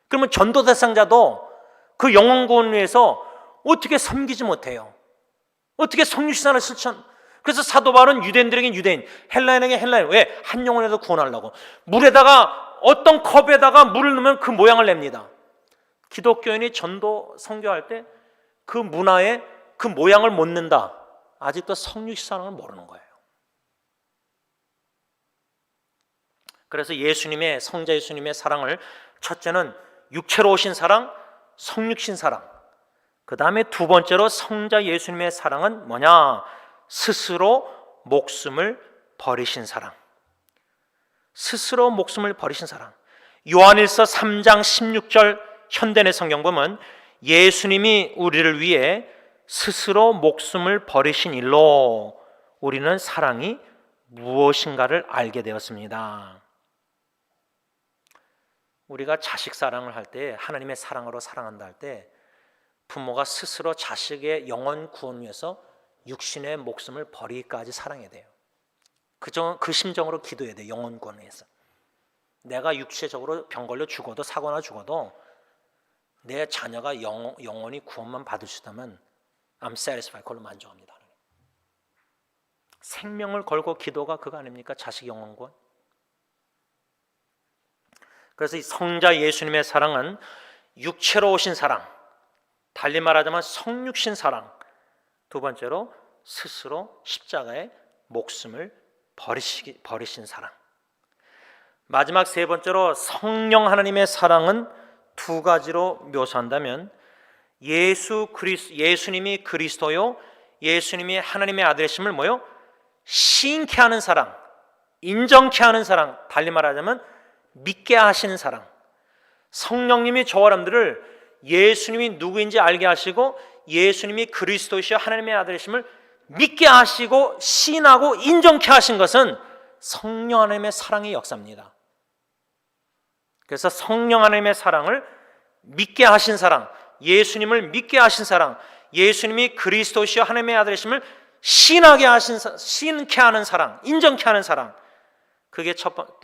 그러면 전도 대상자도 그 영혼 구원을 위해서 어떻게 섬기지 못해요? 어떻게 성육신 사랑을 실천? 그래서 사도 바울은 유대인들에게 유대인, 헬라인에게 헬라인. 왜? 한 영혼에도 구원하려고. 물에다가, 어떤 컵에다가 물을 넣으면 그 모양을 냅니다. 기독교인이 전도 선교할 때 그 문화에 그 모양을 못 낸다. 아직도 성육신 사랑을 모르는 거예요. 그래서 예수님의, 성자 예수님의 사랑을, 첫째는 육체로 오신 사랑, 성육신 사랑. 그 다음에 두 번째로 성자 예수님의 사랑은 뭐냐? 스스로 목숨을 버리신 사랑. 스스로 목숨을 버리신 사랑. 요한일서 3장 16절 현대의 성경 보면 예수님이 우리를 위해 스스로 목숨을 버리신 일로 우리는 사랑이 무엇인가를 알게 되었습니다. 우리가 자식 사랑을 할 때, 하나님의 사랑으로 사랑한다 할 때, 부모가 스스로 자식의 영혼 구원 위해서 육신의 목숨을 버리기까지 사랑해야 돼요. 그 심정으로 기도해야 돼요. 영혼 구원 위해서. 내가 육체적으로 병 걸려 죽어도, 사고나 죽어도 내 자녀가 영원히 구원만 받을 수 있다면 I'm satisfied, 그걸로 만족합니다. 생명을 걸고 기도가 그거 아닙니까? 자식 영혼 구원. 그래서 이 성자 예수님의 사랑은 육체로 오신 사랑, 달리 말하자면 성육신 사랑. 두 번째로 스스로 십자가에 목숨을 버리신 사랑. 마지막 세 번째로 성령 하나님의 사랑은 두 가지로 묘사한다면, 예수님이 그리스도요, 예수님이 하나님의 아들이심을 뭐요? 시인케 하는 사랑, 인정케 하는 사랑, 달리 말하자면 믿게 하시는 사랑. 성령님이 저와 여러분들을 예수님이 누구인지 알게 하시고 예수님이 그리스도시여 하나님의 아들이심을 믿게 하시고 시인하고 인정케 하신 것은 성령 하나님의 사랑의 역사입니다. 그래서 성령 하나님의 사랑을 믿게 하신 사랑, 예수님을 믿게 하신 사랑, 예수님이 그리스도시여 하나님의 아들이심을 시인케 하는 사랑, 인정케 하는 사랑. 그게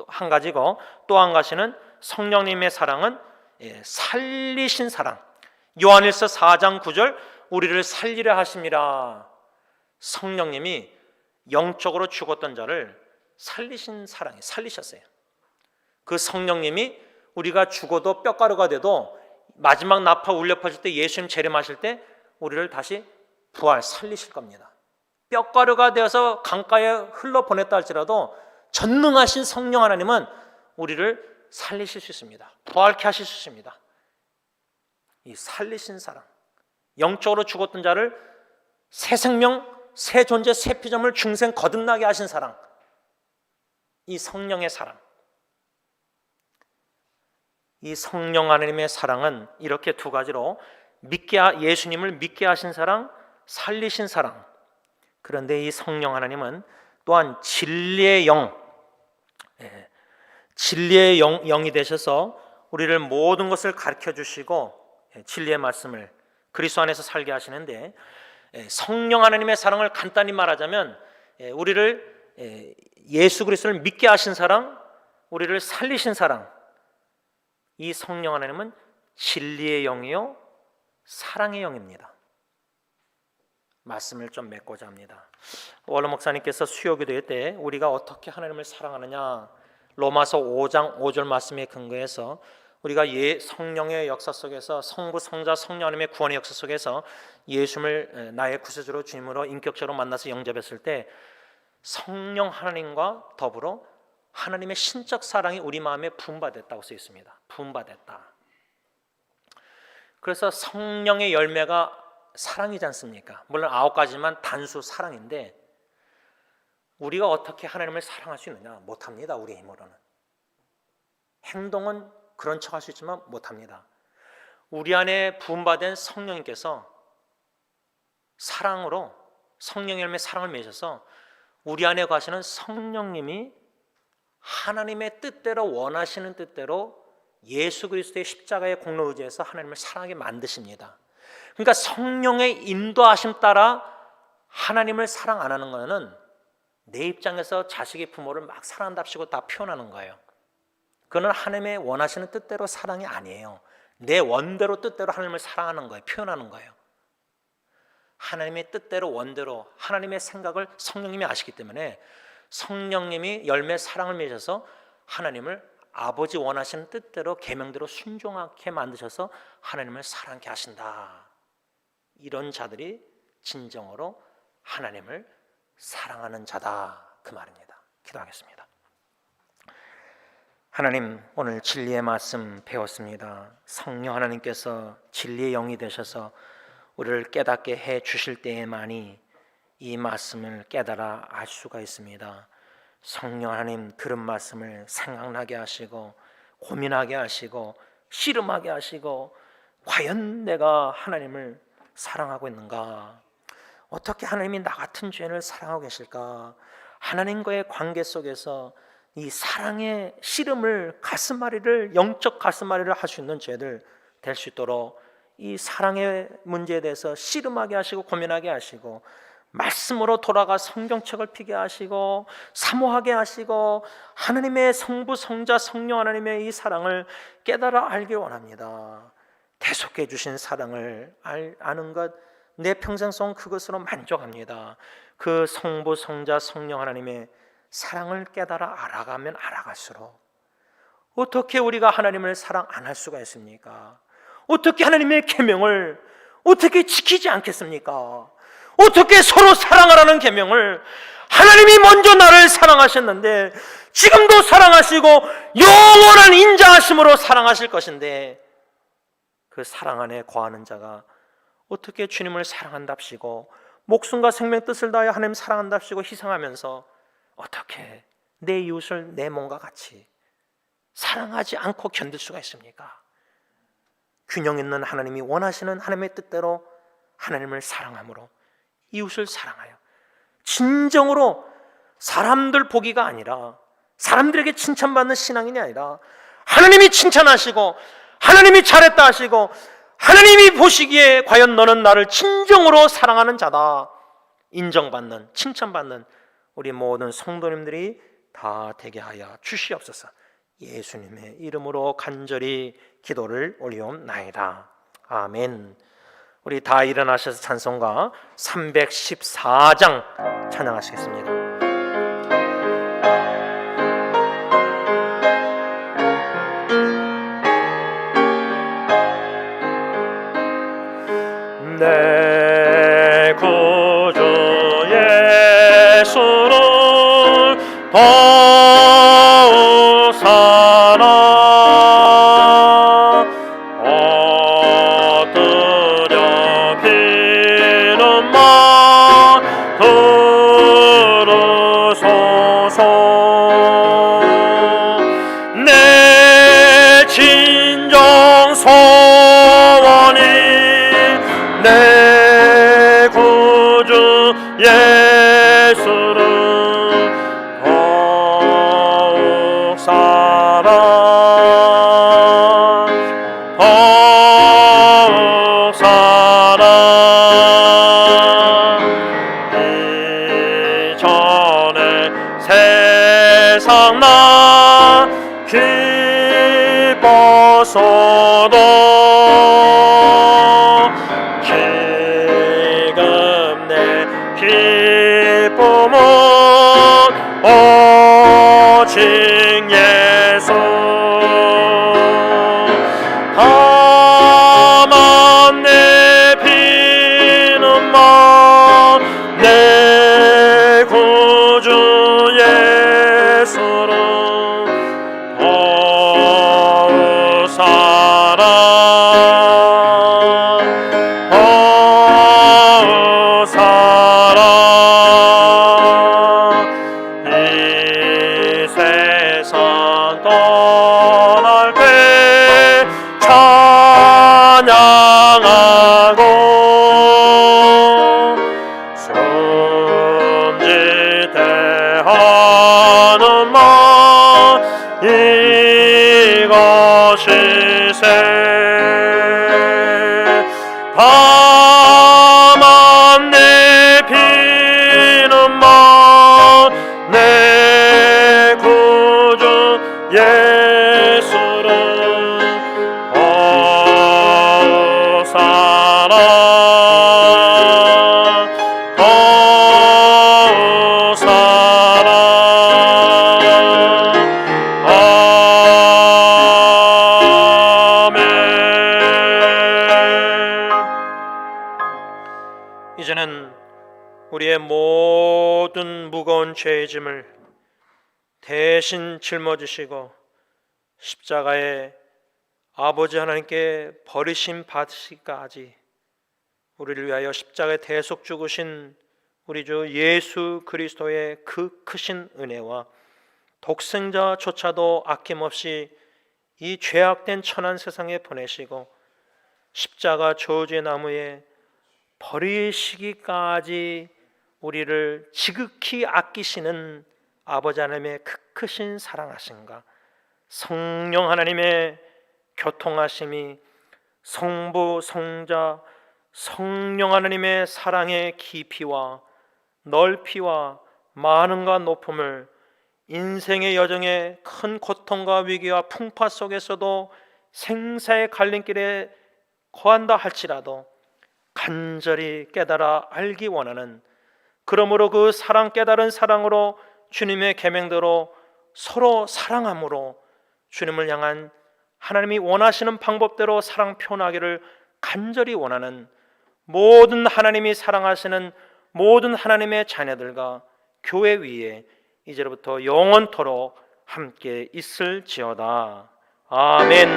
한 가지고, 또 한 가지는 성령님의 사랑은 살리신 사랑. 요한일서 4장 9절, 우리를 살리려 하심이라. 성령님이 영적으로 죽었던 자를 살리신 사랑이 살리셨어요. 그 성령님이 우리가 죽어도 뼈가루가 돼도 마지막 나파 울려 퍼질 때 예수님 재림하실 때 우리를 다시 부활 살리실 겁니다. 뼈가루가 되어서 강가에 흘러 보냈다 할지라도 전능하신 성령 하나님은 우리를 살리실 수 있습니다. 부활케 하실 수 있습니다. 이 살리신 사랑, 영적으로 죽었던 자를 새 생명, 새 존재, 새 피조물 중생 거듭나게 하신 사랑, 이 성령의 사랑, 이 성령 하나님의 사랑은 이렇게 두 가지로 예수님을 믿게 하신 사랑, 살리신 사랑. 그런데 이 성령 하나님은 또한 진리의 영, 진리의 영이 되셔서 우리를 모든 것을 가르쳐 주시고 진리의 말씀을 그리스도 안에서 살게 하시는데, 성령 하나님의 사랑을 간단히 말하자면 우리를 예수 그리스도를 믿게 하신 사랑, 우리를 살리신 사랑, 이 성령 하나님은 진리의 영이요 사랑의 영입니다. 말씀을 좀 맺고자 합니다. 원로 목사님께서 수요기도회 때 우리가 어떻게 하나님을 사랑하느냐, 로마서 5장 5절 말씀에 근거해서 우리가 성령의 역사 속에서 성부, 성자, 성령 하나님의 구원의 역사 속에서 예수님을 나의 구세주로 주님으로 인격적으로 만나서 영접했을 때 성령 하나님과 더불어 하나님의 신적 사랑이 우리 마음에 부음받았다고 쓰여 있습니다. 부음받았다. 그래서 성령의 열매가 사랑이지 않습니까? 물론 9가지만 단수 사랑인데 우리가 어떻게 하나님을 사랑할 수 있느냐? 못합니다. 우리의 힘으로는. 행동은 그런 척 할 수 있지만 못합니다. 우리 안에 부음받은 성령님께서 사랑으로 성령의 열매 사랑을 맺어서 우리 안에 가시는 성령님이 하나님의 뜻대로 원하시는 뜻대로 예수 그리스도의 십자가의 공로 의지해서 하나님을 사랑하게 만드십니다. 그러니까 성령의 인도하심 따라 하나님을 사랑 안 하는 거는 내 입장에서 자식의 부모를 막 사랑한답시고 다 표현하는 거예요. 그건 하나님의 원하시는 뜻대로 사랑이 아니에요. 내 원대로 뜻대로 하나님을 사랑하는 거예요. 표현하는 거예요. 하나님의 뜻대로 원대로 하나님의 생각을 성령님이 아시기 때문에 성령님이 열매 사랑을 맺어서 하나님을 아버지 원하시는 뜻대로 계명대로 순종하게 만드셔서 하나님을 사랑케 하신다. 이런 자들이 진정으로 하나님을 사랑하는 자다, 그 말입니다. 기도하겠습니다. 하나님, 오늘 진리의 말씀 배웠습니다. 성령 하나님께서 진리의 영이 되셔서 우리를 깨닫게 해 주실 때에만이 이 말씀을 깨달아 알 수가 있습니다. 성령 하나님, 들은 말씀을 생각나게 하시고 고민하게 하시고 씨름하게 하시고 과연 내가 하나님을 사랑하고 있는가? 어떻게 하나님이 나 같은 죄인을 사랑하고 계실까? 하나님과의 관계 속에서 이 사랑의 씨름을, 가슴앓이를, 영적 가슴앓이를 할 수 있는 죄들 될 수 있도록 이 사랑의 문제에 대해서 씨름하게 하시고 고민하게 하시고 말씀으로 돌아가 성경책을 피게 하시고 사모하게 하시고 하나님의 성부, 성자, 성령 하나님의 이 사랑을 깨달아 알길 원합니다. 대속해 주신 사랑을 아는 것, 내 평생성 그것으로 만족합니다. 그 성부, 성자, 성령 하나님의 사랑을 깨달아 알아가면 알아갈수록 어떻게 우리가 하나님을 사랑 안 할 수가 있습니까? 어떻게 하나님의 계명을 어떻게 지키지 않겠습니까? 어떻게 서로 사랑하라는 계명을, 하나님이 먼저 나를 사랑하셨는데 지금도 사랑하시고 영원한 인자하심으로 사랑하실 것인데 그 사랑 안에 거하는 자가 어떻게 주님을 사랑한답시고 목숨과 생명 뜻을 다하여 하나님 사랑한답시고 희생하면서 어떻게 내 이웃을 내 몸과 같이 사랑하지 않고 견딜 수가 있습니까? 균형 있는 하나님이 원하시는 하나님의 뜻대로 하나님을 사랑함으로 이웃을 사랑하여 진정으로 사람들 보기가 아니라 사람들에게 칭찬받는 신앙인이 아니라 하나님이 칭찬하시고 하나님이 잘했다 하시고 하나님이 보시기에 과연 너는 나를 진정으로 사랑하는 자다 인정받는, 칭찬받는 우리 모든 성도님들이 다 되게 하여 주시옵소서. 예수님의 이름으로 간절히 기도를 올리옵나이다. 아멘. 우리 다 일어나셔서 찬송가 314장 찬양하시겠습니다. 내 구주 예수를 더욱 사랑 얻으려 피는 마 들으소서 내 진정 소원이 내 구주 예수를 더욱 사랑 더욱 사랑 이전에 세상 나 기뻤어도 지금 내 기쁨은 오직 예수 다만 내 피눈물 내 구주 예수를 더욱 사랑 더욱 사랑 이 세상 떠날 때 찬양하고 숨짓 대하는 마 이것이세 다만 내 피눈물 내 구주 예수를 더욱 사랑 더욱 사랑 아멘. 이제는 우리의 모든 무거운 죄의 짐을 대신 짊어지시고 십자가에 아버지 하나님께 버리심 받으시기까지 우리를 위하여 십자가에 대속 죽으신 우리 주 예수 그리스도의 그 크신 은혜와 독생자조차도 아낌없이 이 죄악된 천한 세상에 보내시고 십자가 저주의 나무에 버리시기까지 우리를 지극히 아끼시는 아버지 하나님의 그 크신 사랑하심과 성령 하나님의 교통하심이 성부, 성자, 성령 하나님의 사랑의 깊이와 넓이와 많음과 높음을 인생의 여정에 큰 고통과 위기와 풍파 속에서도 생사의 갈림길에 거한다 할지라도 간절히 깨달아 알기 원하는, 그러므로 그 사랑 깨달은 사랑으로 주님의 계명대로 서로 사랑함으로 주님을 향한 하나님이 원하시는 방법대로 사랑 표현하기를 간절히 원하는 모든 하나님이 사랑하시는 모든 하나님의 자녀들과 교회 위에 이제부터 영원토록 함께 있을지어다. 아멘.